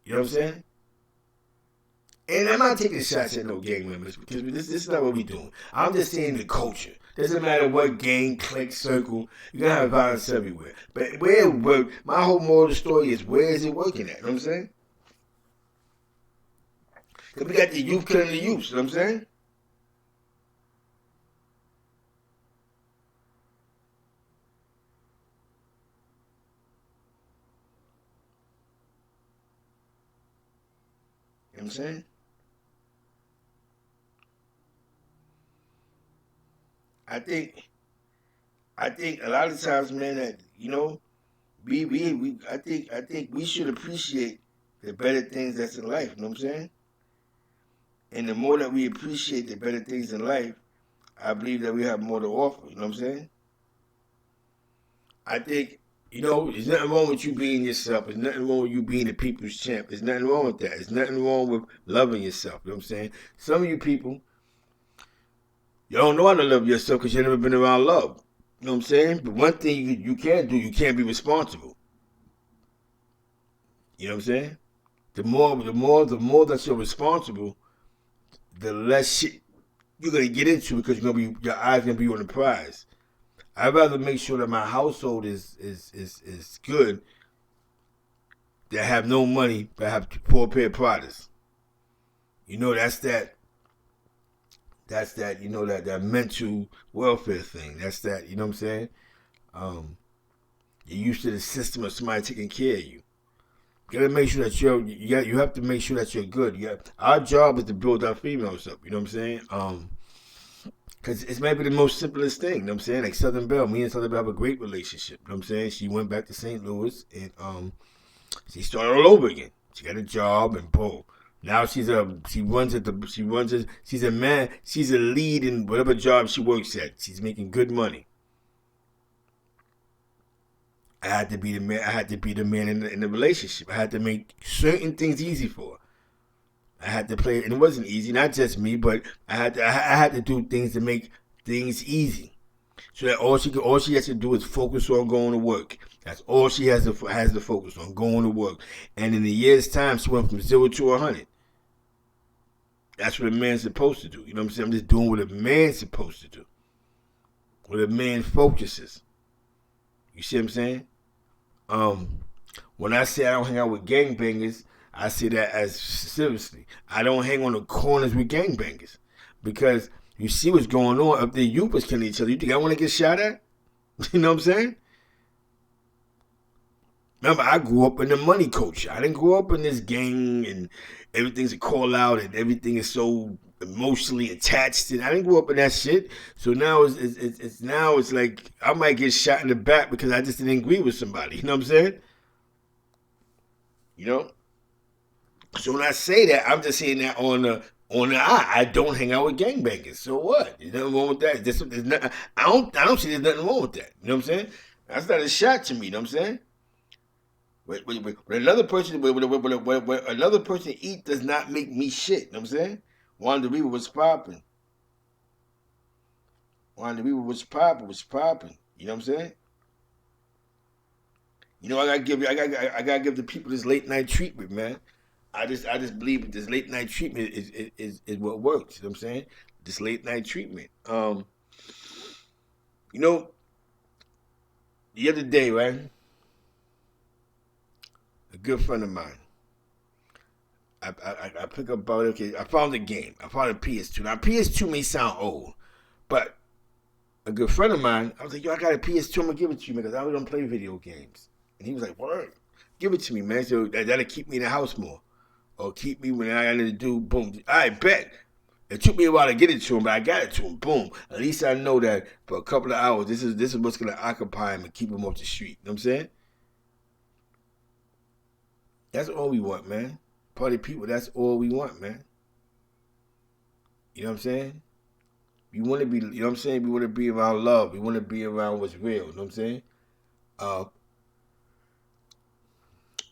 You know what I'm saying? And I'm not taking shots at no gang members because this is not what we're doing. I'm just saying the culture. Doesn't matter what gang, clique, circle. You're going to have violence everywhere. But where it work, my whole moral of the story is, where is it working at? You know what I'm saying? Because we got the youth killing the youth. You know what I'm saying? You know what I'm saying? I think a lot of times, man, that I think we should appreciate the better things that's in life. You know what I'm saying? And the more that we appreciate the better things in life, I believe that we have more to offer. You know what I'm saying? I think, there's nothing wrong with you being yourself. There's nothing wrong with you being the people's champ. There's nothing wrong with that. There's nothing wrong with loving yourself. You know what I'm saying? Some of you people, you don't know how to love yourself because you've never been around love. You know what I'm saying? But one thing you can't do, you can't be responsible. You know what I'm saying? The more that you're responsible, the less shit you're gonna get into because your eyes gonna be on the prize. I'd rather make sure that my household is good than have no money but have poor pair of products. That's that, that mental welfare thing. That's that, you know what I'm saying? You're used to the system of somebody taking care of you. You gotta make sure that you have to make sure that you're good. Our job is to build our females up, you know what I'm saying? Because it's maybe the most simplest thing, you know what I'm saying? Like Southern Belle, me and Southern Belle have a great relationship, you know what I'm saying? She went back to St. Louis and she started all over again. She got a job and boom. Now she's a lead in whatever job she works at. She's making good money. I had to be the man. I had to be the man in the relationship. I had to make certain things easy for her. I had to play, and it wasn't easy. Not just me, but I had to do things to make things easy, so that all she has to do is focus on going to work. That's all she has to focus on, going to work. And in a year's time, she went from 0 to 100. That's what a man's supposed to do. You know what I'm saying? I'm just doing what a man's supposed to do. What a man focuses. You see what I'm saying? When I say I don't hang out with gangbangers, I say that as seriously. I don't hang on the corners with gangbangers. Because you see what's going on up there. Youth is killing each other. You think I want to get shot at? You know what I'm saying? Remember, I grew up in the money culture. I didn't grow up in this gang and everything's a call out and everything is so emotionally attached. And I didn't grow up in that shit. So now it's like I might get shot in the back because I just didn't agree with somebody. You know what I'm saying? You know? So when I say that, I'm just saying that on the eye. I don't hang out with gangbangers. So what? There's nothing wrong with that. There's not, I don't see there's nothing wrong with that. You know what I'm saying? That's not a shot to me. You know what I'm saying? When another person eat does not make me shit. You know what I'm saying? Wanda Weaver was popping. Wanda Weaver was popping. You know what I'm saying? I gotta give the people this late night treatment, man. I just believe that this late night treatment is what works. You know what I'm saying? This late night treatment. The other day, right? A good friend of mine. I pick up about okay. I found the game. I found a PS2. Now PS2 may sound old, but a good friend of mine, I was like, yo, I got a PS2. I'm gonna give it to you, man, because I don't play video games. And he was like, what? Give it to me, man. So that'll keep me in the house more, or keep me when I need to do. Boom. I bet. It took me a while to get it to him, but I got it to him. Boom. At least I know that for a couple of hours, this is what's gonna occupy him and keep him off the street. You know what I'm saying? That's all we want, man. Party people, that's all we want, man. You know what I'm saying? We want to be, you know what I'm saying? We want to be around love. We want to be around what's real. You know what I'm saying? Uh,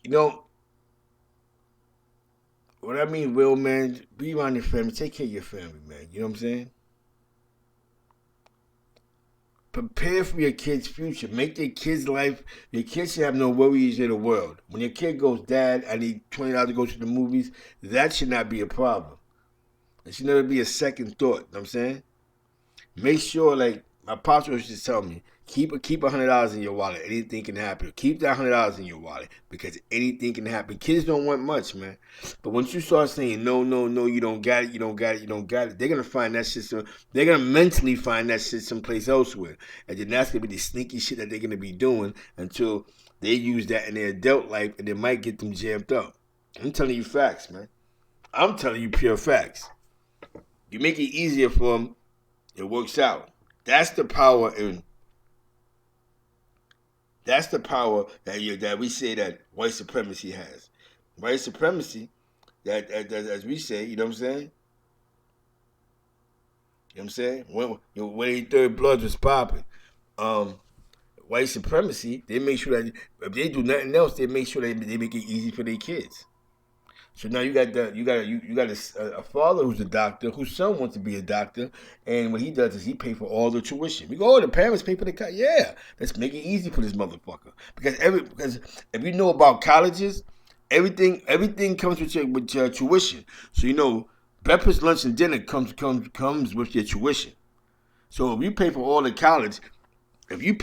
you know, what I mean, real, man, be around your family. Take care of your family, man. You know what I'm saying? Prepare for your kids' future. Make their kids' life. Your kids should have no worries in the world. When your kid goes, Dad, I need $20 to go to the movies, that should not be a problem. It should never be a second thought. You know what I'm saying? Make sure, like my pops used to tell me, keep $100 in your wallet. Anything can happen. Keep that $100 in your wallet because anything can happen. Kids don't want much, man. But once you start saying no, you don't got it, you don't got it, they're gonna find that shit. They're gonna mentally find that shit someplace elsewhere, and then that's gonna be the sneaky shit that they're gonna be doing until they use that in their adult life, and it might get them jammed up. I'm telling you facts, man. I'm telling you pure facts. You make it easier for them. It works out. That's the power that we say that white supremacy has. White supremacy, that as we say, you know what I'm saying? You know what I'm saying? When they third bloods was popping, white supremacy, they make sure that if they do nothing else, they make sure that they make it easy for their kids. So now you got a father who's a doctor, whose son wants to be a doctor, and what he does is he pay for all the tuition. We go, oh, the parents pay for the college. Yeah, let's make it easy for this motherfucker. Because if you know about colleges, everything comes with your tuition. So you know, breakfast, lunch, and dinner comes with your tuition. So if you pay for all the college, only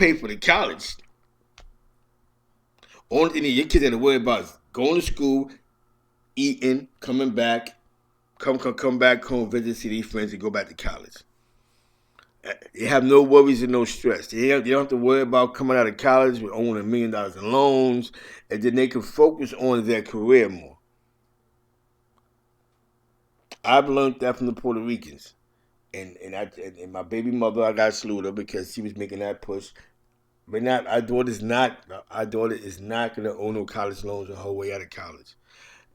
thing your kids have to worry about is going to school, eating, coming back, come back home, visit, see their friends, and go back to college. They have no worries and no stress. They don't have to worry about coming out of college with owning $1 million in loans, and then they can focus on their career more. I've learned that from the Puerto Ricans, and my baby mother, I got to salute her because she was making that push. But our daughter is not going to own no college loans on her way out of college.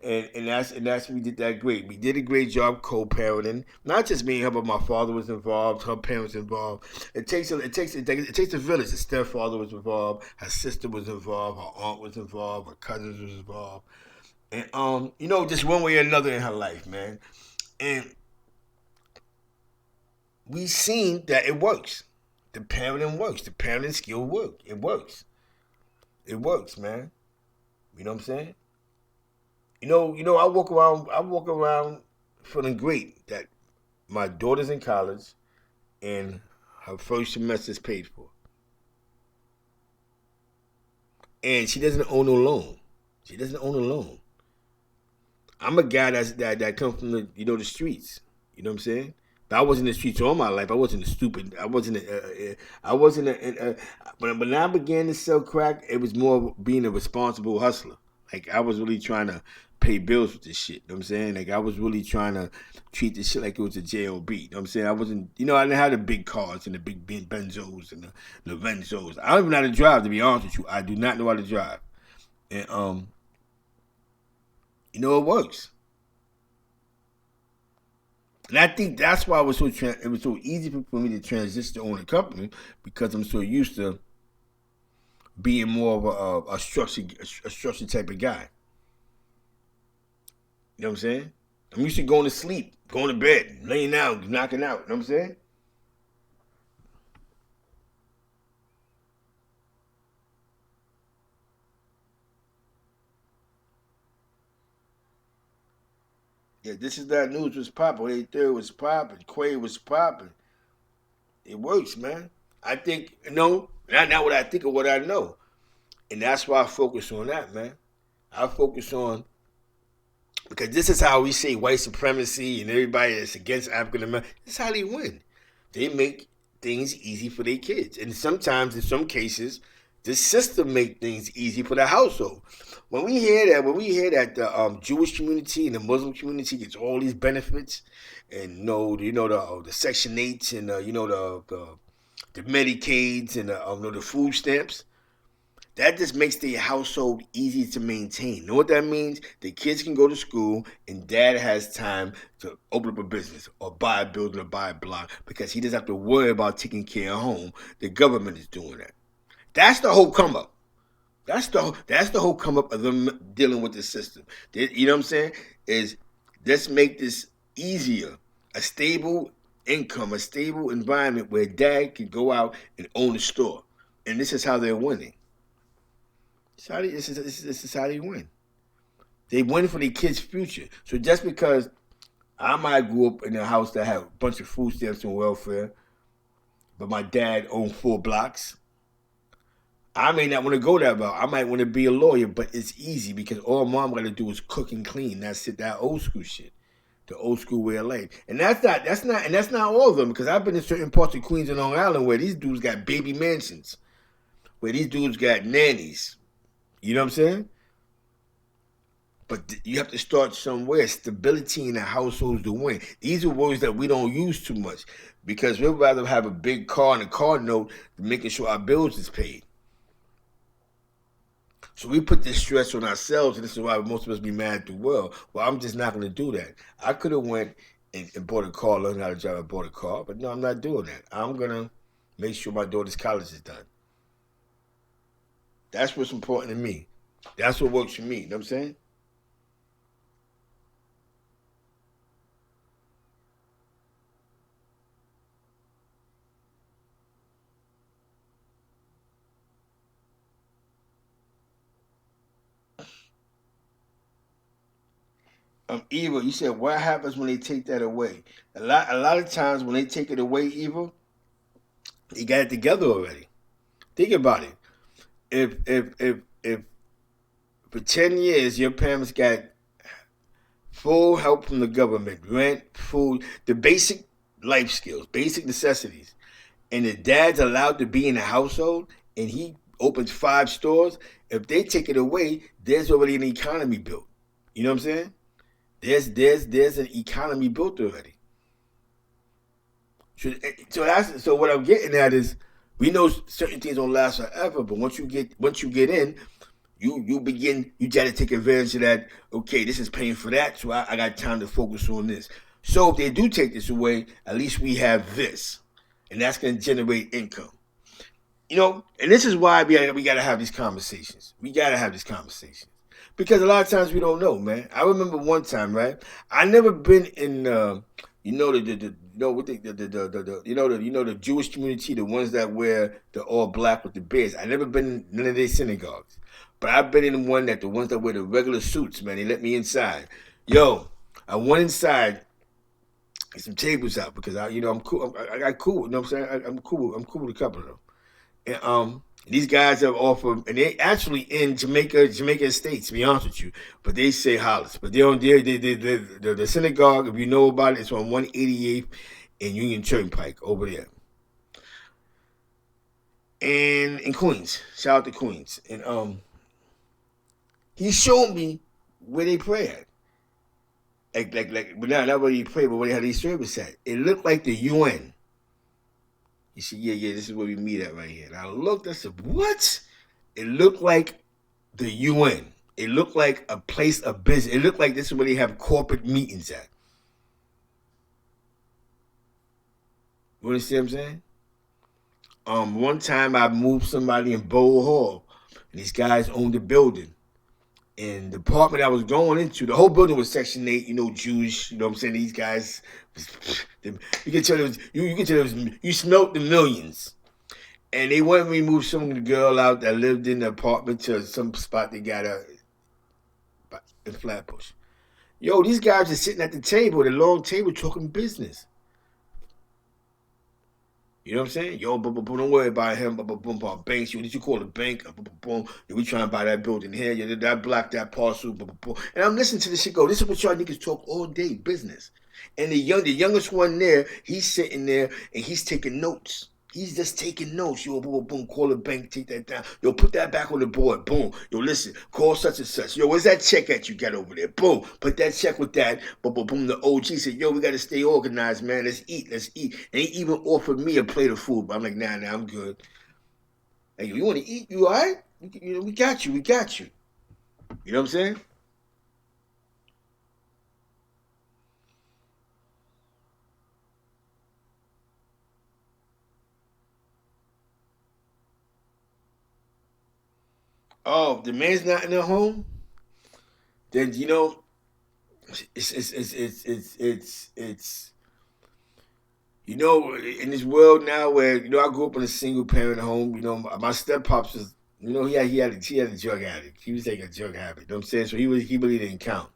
And that's we did that great. We did a great job co-parenting. Not just me and her, but my father was involved. Her parents involved. It takes a village. Her stepfather was involved. Her sister was involved. Her aunt was involved. Her cousins was involved. And just one way or another in her life, man. And we seen that it works. The parenting works. The parenting skill works. It works. It works, man. You know what I'm saying? You know, I walk around feeling great that my daughter's in college and her first semester is paid for. And she doesn't own no loan. I'm a guy that comes from the streets. You know what I'm saying? But I was in the streets all my life. I wasn't stupid. When I began to sell crack, it was more being a responsible hustler. Like, I was really trying to pay bills with this shit. You know what I'm saying? Like, I was really trying to treat this shit like it was a JOB. You know what I'm saying? I wasn't, I didn't have the big cars and the big Benzos and the Lorenzos. I don't even know how to drive, to be honest with you. I do not know how to drive. And, it works. And I think that's why it was so easy for me to transition to own a company, because I'm so used to being more of a structured type of guy. You know what I'm saying? I'm used to going to sleep, going to bed, laying down, knocking out. You know what I'm saying? Yeah, This Is That News was popping. 83rd was popping. Quay was popping. It works, man. I think, not what I think of what I know. And that's why I focus on that, man. I focus on Because this is how we say white supremacy and everybody that's against African Americans. This is how they win. They make things easy for their kids. And sometimes, in some cases, the system make things easy for the household. When we hear that the Jewish community and the Muslim community gets all these benefits, and the Section 8s and the Medicaids and the food stamps, that just makes the household easy to maintain. You know what that means? The kids can go to school and dad has time to open up a business or buy a building or buy a block because he doesn't have to worry about taking care of home. The government is doing that. That's the whole come up. That's the whole come up of them dealing with the system. You know what I'm saying? Is let's make this easier. A stable income, a stable environment where dad can go out and own a store. And this is how they're winning. This is how they win. They win for their kids' future. So just because I might grow up in a house that had a bunch of food stamps and welfare, but my dad owned 4 blocks, I may not want to go that route. I might want to be a lawyer, but it's easy because all mom got to do is cook and clean. That's it. That old school shit, the old school way of life. And that's not all of them, because I've been in certain parts of Queens and Long Island where these dudes got baby mansions, where these dudes got nannies. You know what I'm saying? But you have to start somewhere. Stability in the households to win. These are words that we don't use too much because we'd rather have a big car and a car note than making sure our bills is paid. So we put this stress on ourselves, and this is why most of us be mad at the world. Well, I'm just not going to do that. I could have went and bought a car, learned how to drive, and bought a car, but no, I'm not doing that. I'm going to make sure my daughter's college is done. That's what's important to me. That's what works for me. You know what I'm saying? Eva, you said what happens when they take that away? A lot of times when they take it away, Eva, they got it together already. Think about it. If for 10 years your parents got full help from the government, rent, food, the basic life skills, basic necessities, and the dad's allowed to be in the household and he opens 5 stores, if they take it away, there's already an economy built. You know what I'm saying? There's an economy built already. So what I'm getting at is, we know certain things don't last forever, but once you get in, you got to take advantage of that. Okay, this is paying for that, so I got time to focus on this. So if they do take this away, at least we have this, and that's going to generate income. And this is why we got to have these conversations. We got to have these conversations. Because a lot of times we don't know, man. I remember one time, right? I never been in, the Jewish community, the ones that wear the all black with the beards. I never been in none of their synagogues, but I've been in one that the ones that wear the regular suits, man. They let me inside. Yo, I went inside, get some tables out because I'm cool. I got cool. You know what I'm saying? I'm cool. I'm cool with a couple of them. And these guys have offered, and they actually in Jamaica Estates, to be honest with you, but they say Hollis. But they're on the synagogue, if you know about it, it's on 188th and Union Turnpike over there. And in Queens. Shout out to Queens. And he showed me where they pray at. But not where they pray, but where they had these service at. It looked like the UN. You see, yeah, this is where we meet at right here. And I looked, I said, what? It looked like the UN. It looked like a place of business. It looked like this is where they have corporate meetings at. You understand what I'm saying? One time I moved somebody in Bowl Hall, and these guys owned a building. And the apartment I was going into, the whole building was Section 8, Jewish, you know what I'm saying? These guys, you can tell you smelt the millions. And they wanted me to move some girl out that lived in the apartment to some spot they got in Flatbush. Yo, these guys are sitting at the table, the long table, talking business. You know what I'm saying? Yo, boom, boom, boom, don't worry about him. Boom, boom, boom, boom, banks. What did you call it? Bank? Boom, boom, boom. Yeah, we trying to buy that building here. Yeah, that block, that parcel. Boom, boom, boom. And I'm listening to this shit go. This is what y'all niggas talk all day, business. And the youngest one there, he's sitting there and he's taking notes. He's just taking notes. Yo, boom, boom, boom, call the bank, take that down. Yo, put that back on the board. Boom. Yo, listen, call such and such. Yo, where's that check that you got over there? Boom. Put that check with that. Boom, boom, boom. The OG said, yo, we got to stay organized, man. Let's eat. Let's eat. And he even offered me a plate of food. But I'm like, nah, I'm good. Hey, you want to eat? You all right? We got you. We got you. You know what I'm saying? Oh, the man's not in the home? Then, it's in this world now where I grew up in a single parent home. My step pops was he had a drug addict. He was taking a drug habit. You know what I'm saying? So he really didn't count.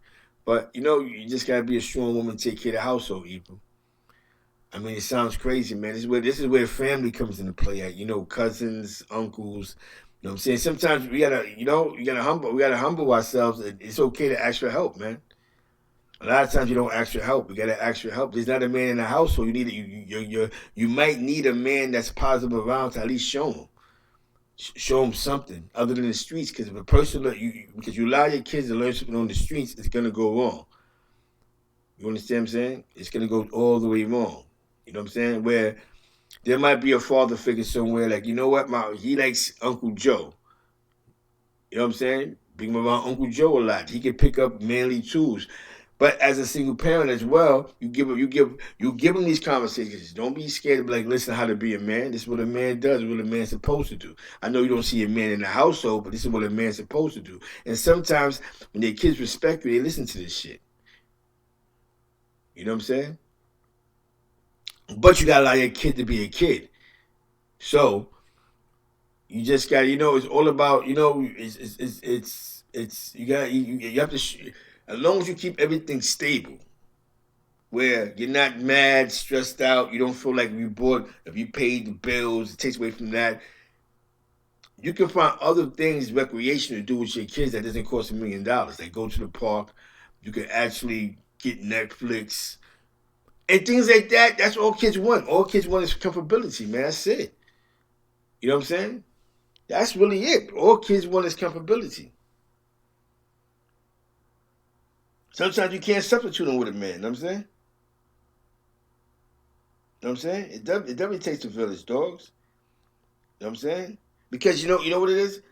But you just gotta be a strong woman to take care of the household, people. I mean, it sounds crazy, man. This is where family comes into play at. Cousins, uncles. You know what I'm saying? Sometimes we gotta humble ourselves. It's okay to ask for help, man. A lot of times you don't ask for help. You gotta ask for help. There's not a man in the household. You might need a man that's positive around to at least show them something other than the streets. Because if a person because you allow your kids to learn something on the streets, it's gonna go wrong. You understand what I'm saying? It's gonna go all the way wrong. You know what I'm saying? Where there might be a father figure somewhere like, you know what, he likes Uncle Joe. You know what I'm saying? Bring him around Uncle Joe a lot. He can pick up manly tools. But as a single parent as well, you give them these conversations. Don't be scared to be like, listen how to be a man. This is what a man does, what a man's supposed to do. I know you don't see a man in the household, but this is what a man's supposed to do. And sometimes when their kids respect you, they listen to this shit. You know what I'm saying? But you gotta allow your kid to be a kid. So you just got it's all about it's you have to as long as you keep everything stable where you're not mad, stressed out, you don't feel like you bought if you paid the bills, it takes away from that. You can find other things recreation to do with your kids that doesn't cost $1 million. Like go to the park, you can actually get Netflix and things like that. That's all kids want. All kids want is comfortability, man. That's it. You know what I'm saying? That's really it. All kids want is comfortability. Sometimes you can't substitute them with a man. You know what I'm saying? You know what I'm saying? It definitely takes a village, dogs. You know what I'm saying? Because you know what it is?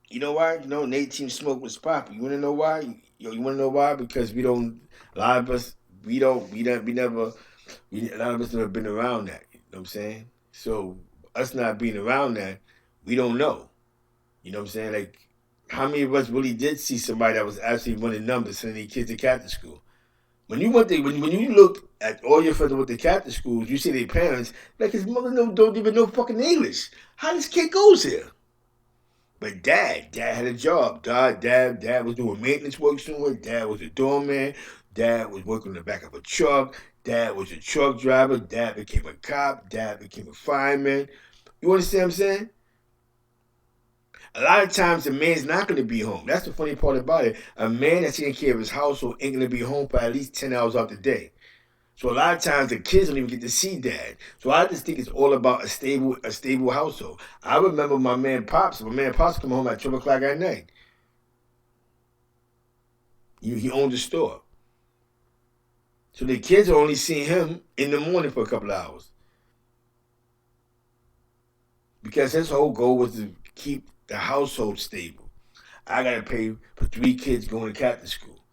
You know why? Nate Team Smoke was popping. You wanna know why? You wanna know why? Because a lot of us, we never, a lot of us never been around that. You know what I'm saying? So us not being around that, we don't know. You know what I'm saying? Like, how many of us really did see somebody that was actually running numbers sending their kids to Catholic school? When you look at all your friends with the Catholic schools, you see their parents, like his mother don't even know fucking English. How this kid goes here? But dad had a job. Dad was doing maintenance work somewhere. Dad was a doorman. Dad was working in the back of a truck. Dad was a truck driver. Dad became a cop. Dad became a fireman. You understand what I'm saying? A lot of times a man's not going to be home. That's the funny part about it. A man that's taking care of his household ain't going to be home for at least 10 hours out the day. So a lot of times the kids don't even get to see dad. So I just think it's all about a stable household. I remember my man Pops. My man Pops come home at 12 o'clock at night. He owned a store. So the kids are only seeing him in the morning for a couple of hours. Because his whole goal was to keep the household stable. I gotta pay for 3 kids going to Catholic school.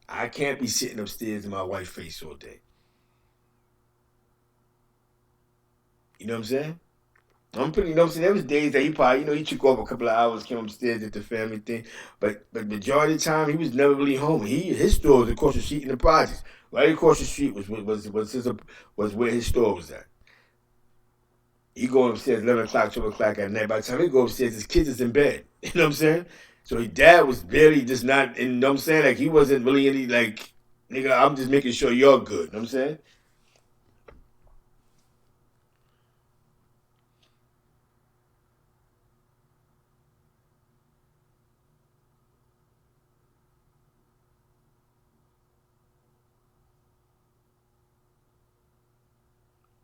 I can't be sitting upstairs in my wife's face all day. You know what I'm saying? You know what I'm saying? There was days that he probably, he took off a couple of hours, came upstairs, did the family thing. But majority of the time, he was never really home. His store was across the street in the projects. Right across the street was where his store was at. He go upstairs 11 o'clock, 12 o'clock at night. By the time he go upstairs, his kids is in bed. You know what I'm saying? So his dad was barely just not, you know what I'm saying? Like, he wasn't really any, like, nigga, I'm just making sure you're good. You know what I'm saying?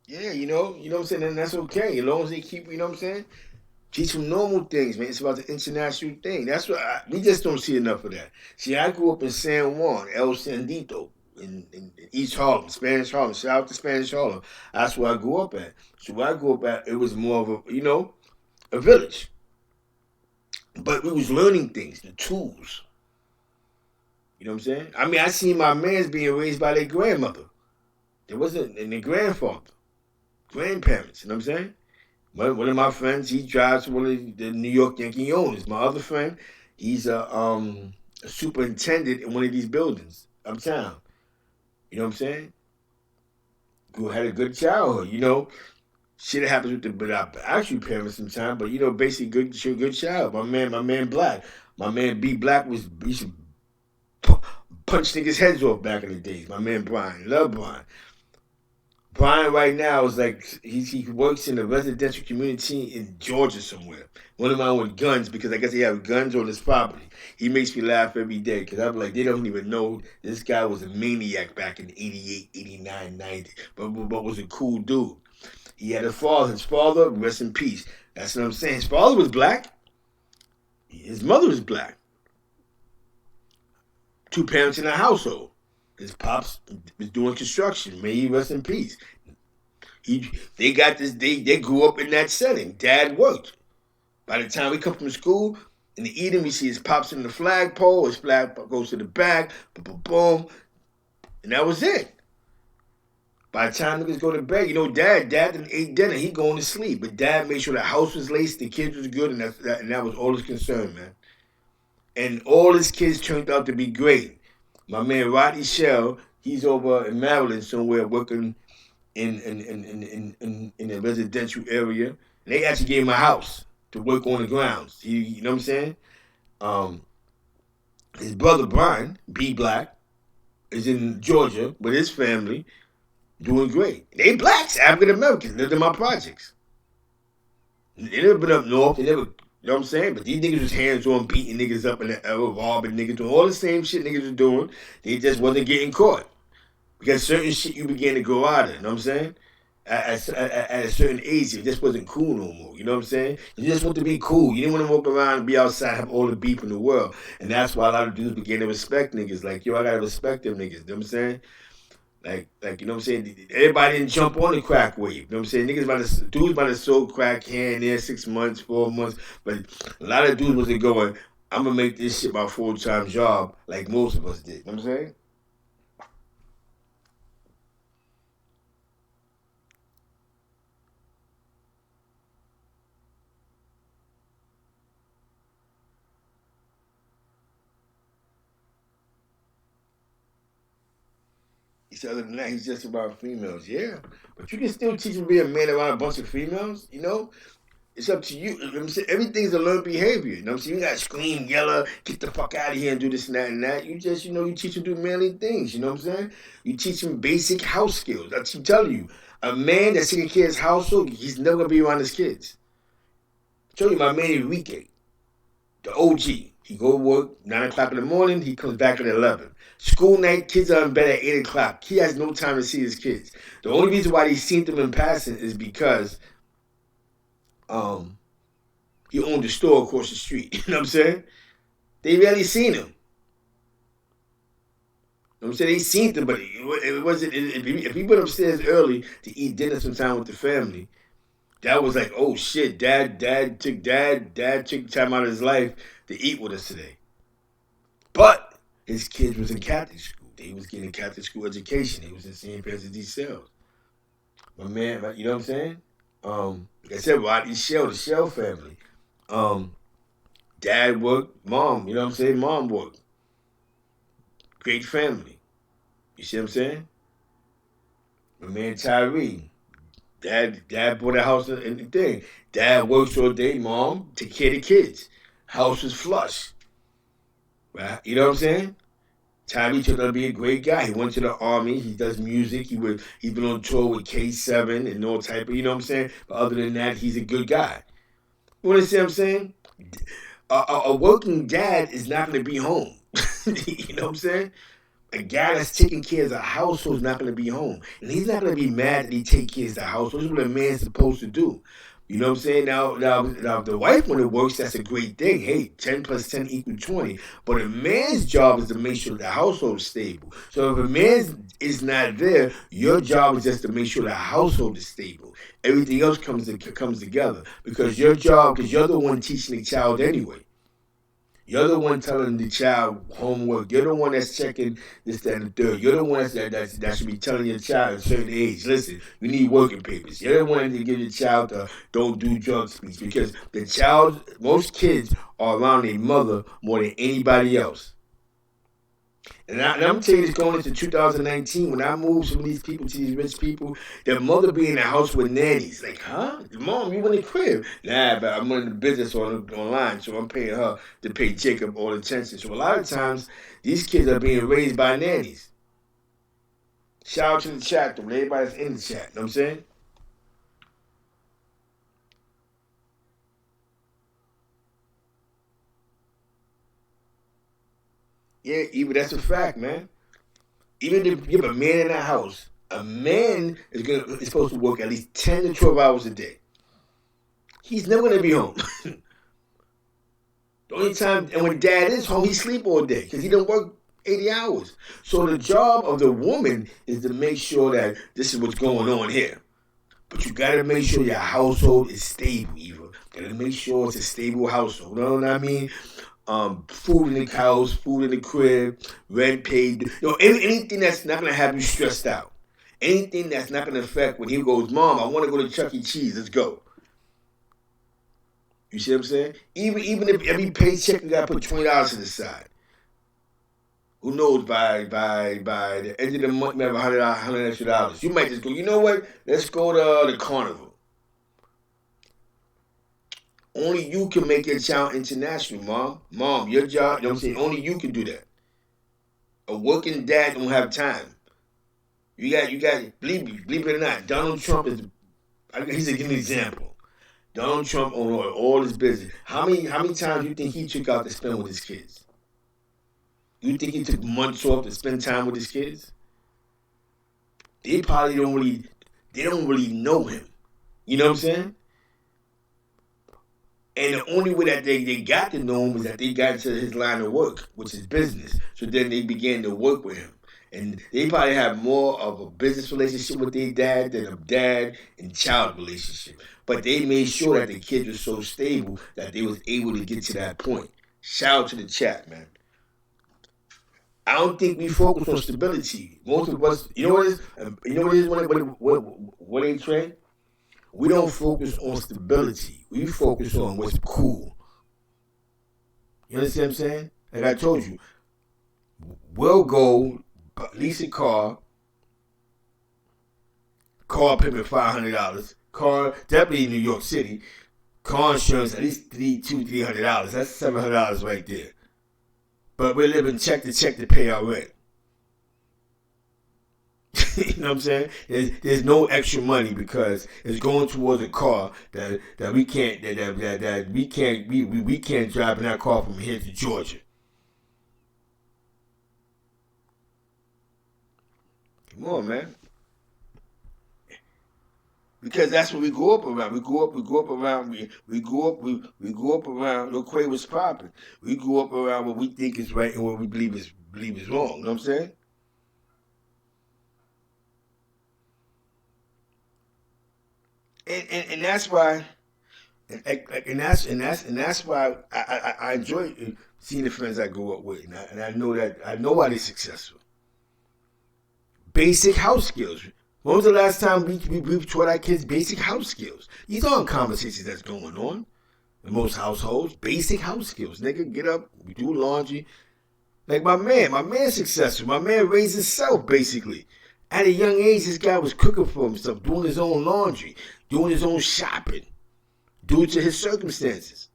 Yeah, you know what I'm saying? And that's okay. As long as they keep, you know what I'm saying? Teach them normal things, man. It's about the international thing. That's what we just don't see enough of that. See, I grew up in San Juan, El Sandito, in East Harlem, Spanish Harlem. Shout out to Spanish Harlem. That's where I grew up at. So where I grew up at, it was more of a, a village. But we was learning things, the tools. You know what I'm saying? I mean, I seen my mans being raised by their grandmother. There wasn't, and their grandfather, grandparents. You know what I'm saying? One of my friends, he drives one of the New York Yankee owners. My other friend, he's a superintendent in one of these buildings uptown. You know what I'm saying? Who had a good childhood. Shit happens with our actual parents sometimes, but basically good child. My man Black, my man B Black was used to punch niggas' heads off back in the days. My man Brian, love Brian. Brian right now is like he works in a residential community in Georgia somewhere. One of mine with guns because I guess he have guns on his property. He makes me laugh every day because I'm like they don't even know this guy was a maniac back in 88, 89, 90, but was a cool dude. He had a father. His father, rest in peace. That's what I'm saying. His father was black. His mother was black. Two parents in a household. His pops was doing construction. May he rest in peace. They got this. They grew up in that setting. Dad worked. By the time we come from school, in the evening we see his pops in the flagpole. His flag goes to the back. Boom, boom, and that was it. By the time niggas go to bed, dad didn't ate dinner. He going to sleep, but dad made sure the house was laced, the kids was good, and that was all his concern, man. And all his kids turned out to be great. My man Rodney Shell, he's over in Maryland somewhere working in a residential area. And they actually gave him a house to work on the grounds. You know what I'm saying? Um, his brother Brian, B Black, is in Georgia with his family, doing great. They blacks, African Americans, lived in my projects. They never been up north. They never, you know what I'm saying? But these niggas was hands on beating niggas up and robbing niggas, doing all the same shit niggas was doing. They just wasn't getting caught. Because certain shit you began to grow out of, you know what I'm saying? At a certain age, it just wasn't cool no more. You know what I'm saying? You just want to be cool. You didn't want to walk around and be outside, have all the beef in the world. And that's why a lot of dudes began to respect niggas. Like, yo, I gotta respect them niggas. You know what I'm saying? You know what I'm saying? Everybody didn't jump on the crack wave. You know what I'm saying? Dudes about to sold crack here and there, 6 months, 4 months. But a lot of dudes wasn't going, I'm gonna make this shit my full-time job like most of us did. You know what I'm saying? He said, other than that, he's just about females. Yeah. But you can still teach him to be a man around a bunch of females, It's up to you. I'm saying everything's a learned behavior. You know what I'm saying? You gotta scream, yell, get the fuck out of here and do this and that and that. You just, you teach them to do manly things, you know what I'm saying? You teach them basic house skills. I keep telling you, a man that's taking care of his household, he's never gonna be around his kids. I told you my man Enrique, the OG. He go to work 9 o'clock in the morning, he comes back at 11. School night, kids are in bed at 8 o'clock. He has no time to see his kids. The only reason why he's seen them in passing is because he owned a store across the street. You know what I'm saying? They rarely seen him. You know what I'm saying? They seen him, but it wasn't. If he went upstairs early to eat dinner sometime with the family, that was like, oh shit, dad took time out of his life to eat with us today. But his kids was in Catholic school. They was getting Catholic school education. They was in St. Francis D. Sales. My man, you know what I'm saying? Like I said, Rodney Shell, the Shell family. Dad worked, mom, you know what I'm saying? Mom worked. Great family. You see what I'm saying? My man Tyree. Dad bought a house and the thing. Dad works all day, mom take care of the kids. House was flush. Right? You know what I'm saying? Tyree turned out to be a great guy. He went to the army. He does music. He's been on tour with K7 and all type of, you know what I'm saying? But other than that, he's a good guy. You understand what I'm saying? A working dad is not going to be home. You know what I'm saying? a guy that's taking care of the household is not going to be home. And he's not going to be mad that he take care of the household. That's what a man's supposed to do. You know what I'm saying? Now, the wife, when it works, that's a great thing. Hey, 10 plus 10 equals 20. But a man's job is to make sure the household is stable. So if a man is not there, your job is just to make sure the household is stable. Everything else comes together. Because your job, because you're the one teaching the child anyway. You're the one telling the child homework. You're the one that's checking this, that, and the third. You're the one that should be telling your child at a certain age, listen, you need working papers. You're the one to give your child the don't do drugs speech. Because the child, most kids are around their mother more than anybody else. And I'm telling you this going into 2019, when I moved from these people to these rich people, their mother be in the house with nannies. Like, huh? Mom, you in the crib? Nah, but I'm running the business online, so I'm paying her to pay Jacob all the attention. So a lot of times, these kids are being raised by nannies. Shout out to the chat, though. Everybody's in the chat. You know what I'm saying? Yeah, even that's a fact, man. Even if you have a man in the house, a man is supposed to work at least 10 to 12 hours a day. He's never gonna be home. The only time, and when dad is home, he sleep all day because he don't work 80 hours. So the job of the woman is to make sure that this is what's going on here. But you gotta make sure your household is stable, Eva. Gotta make sure it's a stable household. You know what I mean? Food in the house, food in the crib, rent paid. Anything that's not gonna have you stressed out. Anything that's not gonna affect when he goes, Mom, I want to go to Chuck E. Cheese. Let's go. You see what I'm saying? Even if every paycheck you gotta put $20 to the side. Who knows? By the end of the month, you have $100 extra. You might just go. You know what? Let's go to the carnival. Only you can make your child international, Mom. Mom, your job, you know what I'm saying? Only you can do that. A working dad don't have time. You got, believe it or not, Donald Trump he's a good example. Donald Trump owned all his business. How many times do you think he took out to spend with his kids? You think he took months off to spend time with his kids? They probably don't really know him. You know what I'm saying? And the only way that they got to know him was that they got into his line of work, which is business. So then they began to work with him. And they probably have more of a business relationship with their dad than a dad and child relationship. But they made sure that the kids were so stable that they was able to get to that point. Shout out to the chat, man. I don't think we focus on stability. Most of us, you know what it is? What they trade? We don't focus on stability. We focus on what's cool. You understand what I'm saying? Like I told you, we'll go lease a car payment $500, car definitely in New York City, car insurance at least $300. That's $700 right there. But we're living check to check to pay our rent. You know what I'm saying? There's no extra money because it's going towards a car that we can't we can't drive in that car from here to Georgia. Come on, man. Because that's what we grew up around. We grew up around. We grew up around. No Quay was popping. We grew up around what we think is right and what we believe is wrong. You know what I'm saying? And that's why, and that's why I enjoy seeing the friends I grew up with, and I know why they're successful. Basic house skills. When was the last time we taught our kids basic house skills? These aren't conversations that's going on in most households. Basic house skills. Nigga, get up, we do laundry. Like my man's successful. My man raised himself, basically. At a young age, this guy was cooking for himself, doing his own laundry, doing his own shopping, due to his circumstances.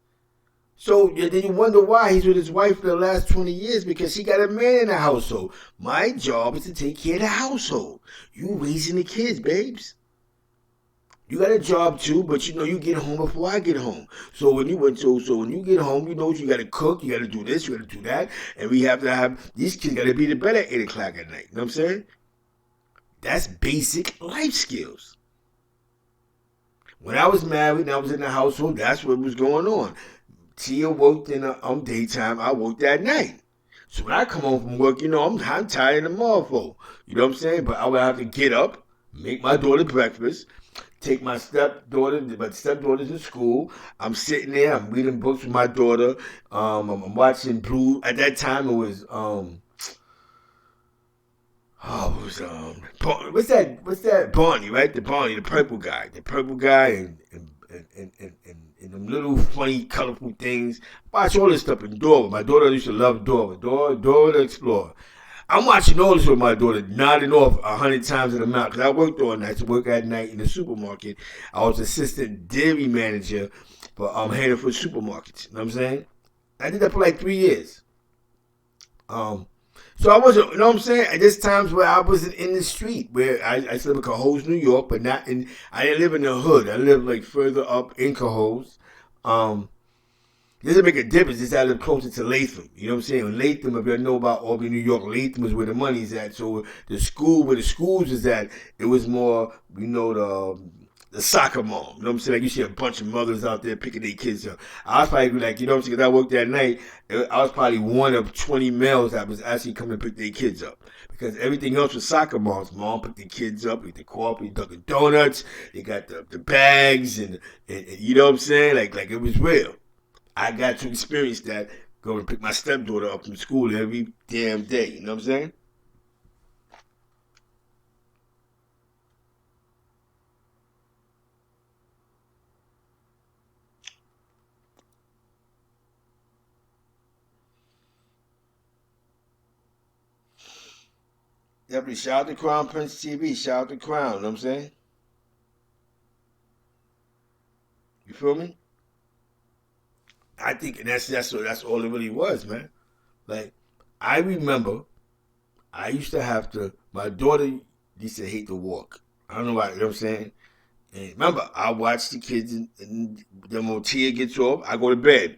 So then you wonder why he's with his wife for the last 20 years, because she got a man in the household. My job is to take care of the household. You raising the kids, babes. You got a job too, but you know you get home before I get home. So when you get home, you know you got to cook, you got to do this, you got to do that, and we have to have these kids got to be to bed at 8 o'clock at night. You know what I'm saying? That's basic life skills. When I was married and I was in the household, that's what was going on. Tia worked in the daytime, I worked at night. So when I come home from work, you know, I'm tired of the motherfucker. You know what I'm saying? But I would have to get up, make my daughter breakfast, take my stepdaughter's in school. I'm sitting there, I'm reading books with my daughter. I'm watching Blue. At that time, it was what's that Barney, right? The Barney, the purple guy, and them little funny, colorful things. Watch all this stuff in Dora. My daughter used to love Dora the Explorer. I'm watching all this with my daughter, nodding off 100 times in a mouth because I worked all night. I work at night in the supermarket. I was assistant dairy manager for Hannaford supermarkets. You know what I'm saying? I did that for like 3 years. So I wasn't, you know what I'm saying? There's times where I wasn't in the street, where I live in Cohoes, New York, but not in, I didn't live in the hood. I lived like further up in Cohoes. Doesn't make a difference. It's I live closer to Latham. You know what I'm saying? Latham, if you know about Albany, New York, Latham is where the money's at. So where the schools is at, it was more, you know, the soccer mom. You know what I'm saying? Like you see a bunch of mothers out there picking their kids up. I was probably like, you know what I'm saying? Because I worked that night, I was probably one of 20 males that was actually coming to pick their kids up. Because everything else was soccer moms. Mom picked the kids up, eat the coffee, Dunkin' Donuts. They got the bags and you know what I'm saying? Like it was real. I got to experience that going to pick my stepdaughter up from school every damn day. You know what I'm saying? Definitely shout out to Crown Prince TV. Shout out to Crown. You know what I'm saying? You feel me? I think that's all it really was, man. Like I remember I used to have to. My daughter used to hate to walk. I don't know why. You know what I'm saying? And remember, I watch the kids, and then when Tia gets off, I go to bed.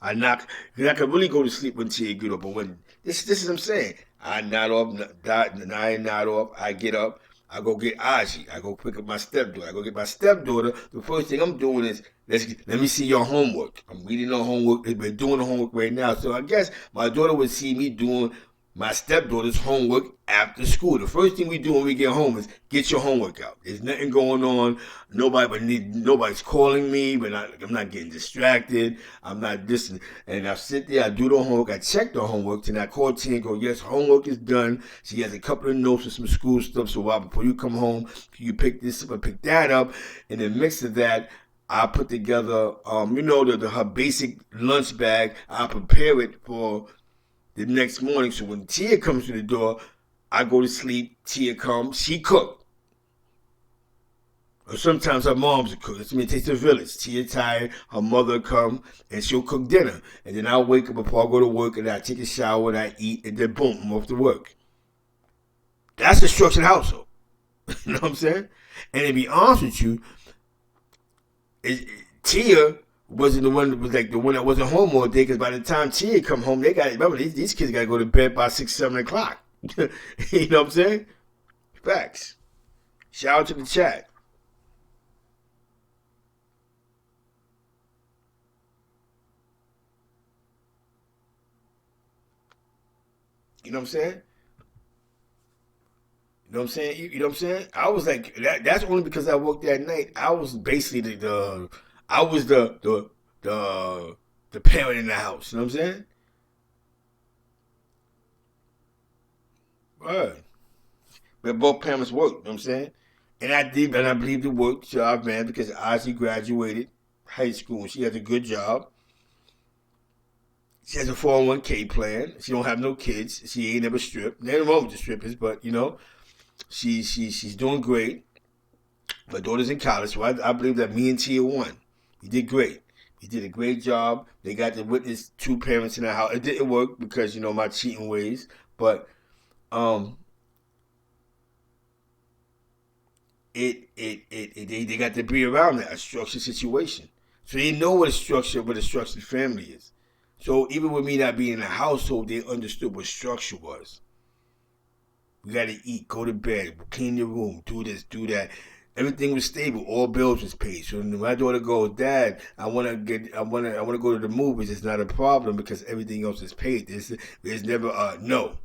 I knock, because I can really go to sleep when Tia get up. But when this is what I'm saying. I nod off, I nod off. I get up. I go get Aji. I go pick up my stepdaughter. I go get my stepdaughter. The first thing I'm doing is let me see your homework. I'm reading the homework. They've been doing the homework right now. So I guess my daughter would see me doing my stepdaughter's homework after school. The first thing we do when we get home is get your homework out. There's nothing going on. Nobody's calling me, but I'm not getting distracted. I'm not listening. And I sit there, I do the homework, I check the homework, and I call T and go, yes, homework is done. She has a couple of notes and some school stuff. So before you come home, you pick this up and pick that up. And then mix of that, I put together, her basic lunch bag. I prepare it for the next morning. So when Tia comes to the door, I go to sleep. Tia comes, she cook. Or sometimes her mom's a cook. It takes a village. Tia tired, her mother come and she'll cook dinner. And then I'll wake up before I go to work and I take a shower and I eat and then boom, I'm off to work. That's a structured household. You know what I'm saying? And to be honest with you, Tia wasn't the one that was like the one that wasn't home all day, because by the time Tia come home, they got remember these kids got to go to bed by 6-7 o'clock. You know what I'm saying? Facts. Shout out to the chat. You know what I'm saying? You know what I'm saying? You know what I'm saying? I was like that. That's only because I worked that night. I was basically I was the parent in the house. You know what I'm saying? Right. But both parents worked. You know what I'm saying? And I believe it worked, job man, because Ozzy graduated high school. She has a good job. She has a 401k plan. She don't have no kids. She ain't never stripped. Nothing wrong with the strippers, but she's doing great. My daughter's in college, so I believe that me and Tia won. We did great. We did a great job. They got to witness two parents in the house. It didn't work because my cheating ways, but um, they got to be around that, a structured situation. So they know what a structured family is. So even with me not being in a household, they understood what structure was. We got to eat, go to bed, clean your room, do this, do that. Everything was stable. All bills was paid. So when my daughter goes, Dad, I want to go to the movies. It's not a problem because everything else is paid. There's never a no,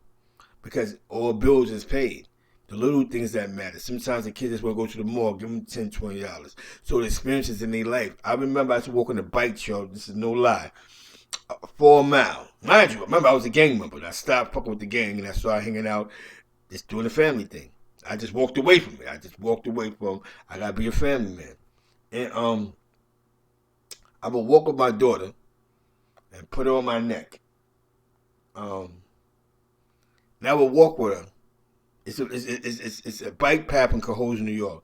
because all bills is paid. The little things that matter. Sometimes the kids just want to go to the mall, give them $10, $20. So the experiences in their life. I remember I used to walk on the bike trail. This is no lie. 4 mile. Mind you, remember I was a gang member. And I stopped fucking with the gang and I started hanging out, just doing the family thing. I just walked away from it. I gotta be a family man. And I would walk with my daughter and put her on my neck. And I would walk with her. It's a bike path in Cohoes, New York.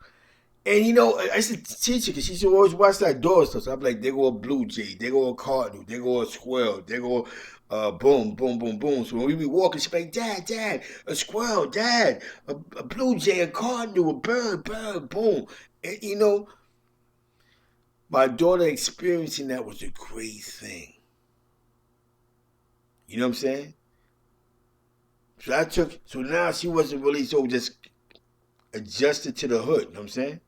And you know, I used to teach her because she used to always watch that door stuff. So I'm like, they go a blue jay, they go a cardinal, they go a squirrel, they go boom, boom, boom, boom. So when we be walking, she'd be like, Dad, a squirrel, Dad, a blue jay, a cardinal, a bird, boom. And you know, my daughter experiencing that was a great thing. You know what I'm saying? So now she wasn't really so just adjusted to the hood. You know what I'm saying?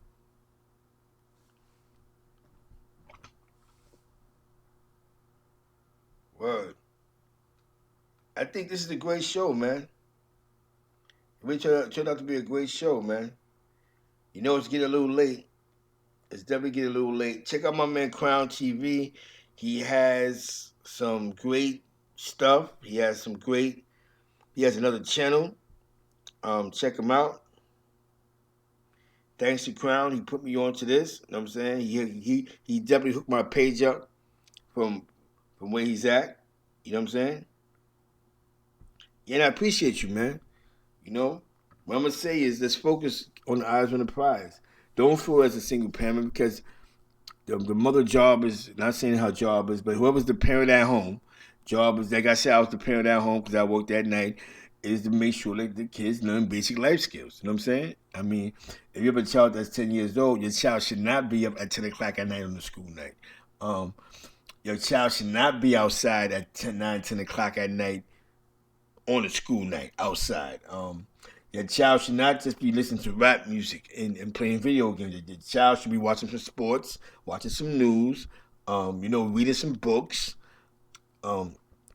Word. I think this is a great show, man. It turned out to be a great show, man. You know it's getting a little late. It's definitely getting a little late. Check out my man Crown TV. He has some great stuff. He has another channel. Check him out. Thanks to Crown, he put me onto this. You know what I'm saying? He definitely hooked my page up from where he's at. You know what I'm saying? Yeah, and I appreciate you, man. You know? What I'm gonna say is let's focus on the eyes on the prize. Don't feel as a single parent because the mother job is not saying her job is, but whoever's the parent at home, job is like I said, I was the parent at home because I worked that night, is to make sure that the kids learn basic life skills. You know what I'm saying? I mean, if you have a child that's 10 years old, your child should not be up at 10 o'clock at night on the school night. Your child should not be outside at 10 o'clock at night on a school night outside. Your child should not just be listening to rap music and playing video games. Your child should be watching some sports, watching some news, reading some books.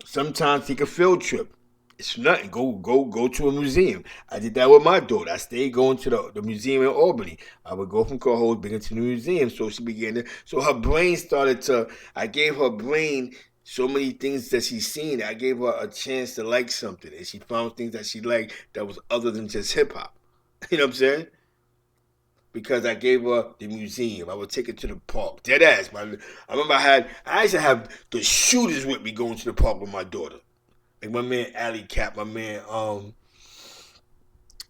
Sometimes take a field trip. It's nothing. Go to a museum. I did that with my daughter. I stayed going to the museum in Albany. I would go from Cohoes, bring her to the museum. So she began to. So her brain started to. I gave her brain so many things that she's seen. I gave her a chance to like something, and she found things that she liked that was other than just hip hop. You know what I'm saying? Because I gave her the museum. I would take her to the park. Dead ass, man. I remember I used to have the shooters with me going to the park with my daughter. Like my man Alley Cap, my man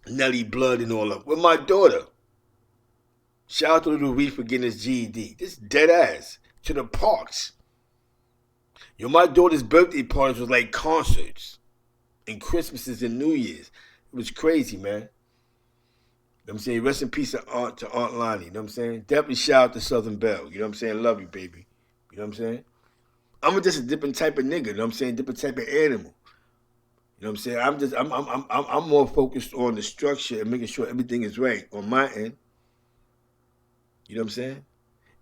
Nelly Blood and all that. With my daughter. Shout out to Little Reef for getting his GED. This dead ass. To the parks. My daughter's birthday parties was like concerts. And Christmases and New Year's. It was crazy, man. You know what I'm saying? Rest in peace to Aunt Lonnie. You know what I'm saying? Definitely shout out to Southern Belle. You know what I'm saying? Love you, baby. You know what I'm saying? I'm just a different type of nigga. You know what I'm saying? Different type of animal. You know what I'm saying? I'm more focused on the structure and making sure everything is right on my end. You know what I'm saying?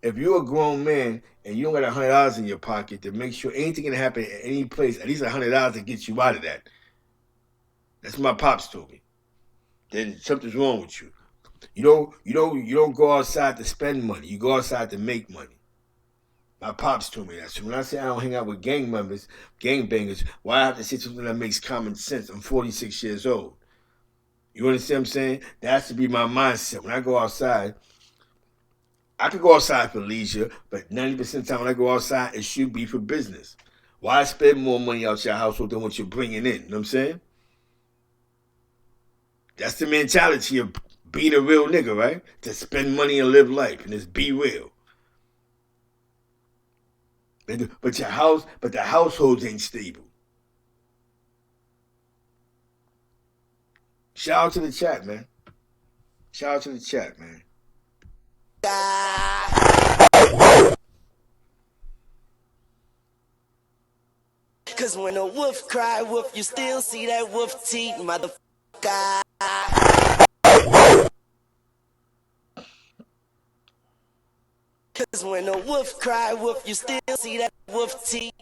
If you're a grown man and you don't got $100 in your pocket, to make sure anything can happen at any place, at least $100 to get you out of that. That's what my pops told me. Then something's wrong with you. You don't go outside to spend money. You go outside to make money. My pops told me that. So when I say I don't hang out with gang members, gang bangers, why I have to say something that makes common sense? I'm 46 years old. You understand what I'm saying? That has to be my mindset. When I go outside, I could go outside for leisure, but 90% of the time when I go outside, it should be for business. Why spend more money out your household than what you're bringing in? You know what I'm saying? That's the mentality of being a real nigga, right? To spend money and live life and just be real. But the households ain't stable. Shout out to the chat, man. Shout out to the chat, man. Cause when a wolf cry wolf, you still see that wolf teeth, motherfucker. Cause when a wolf cry wolf, you still see that wolf teeth.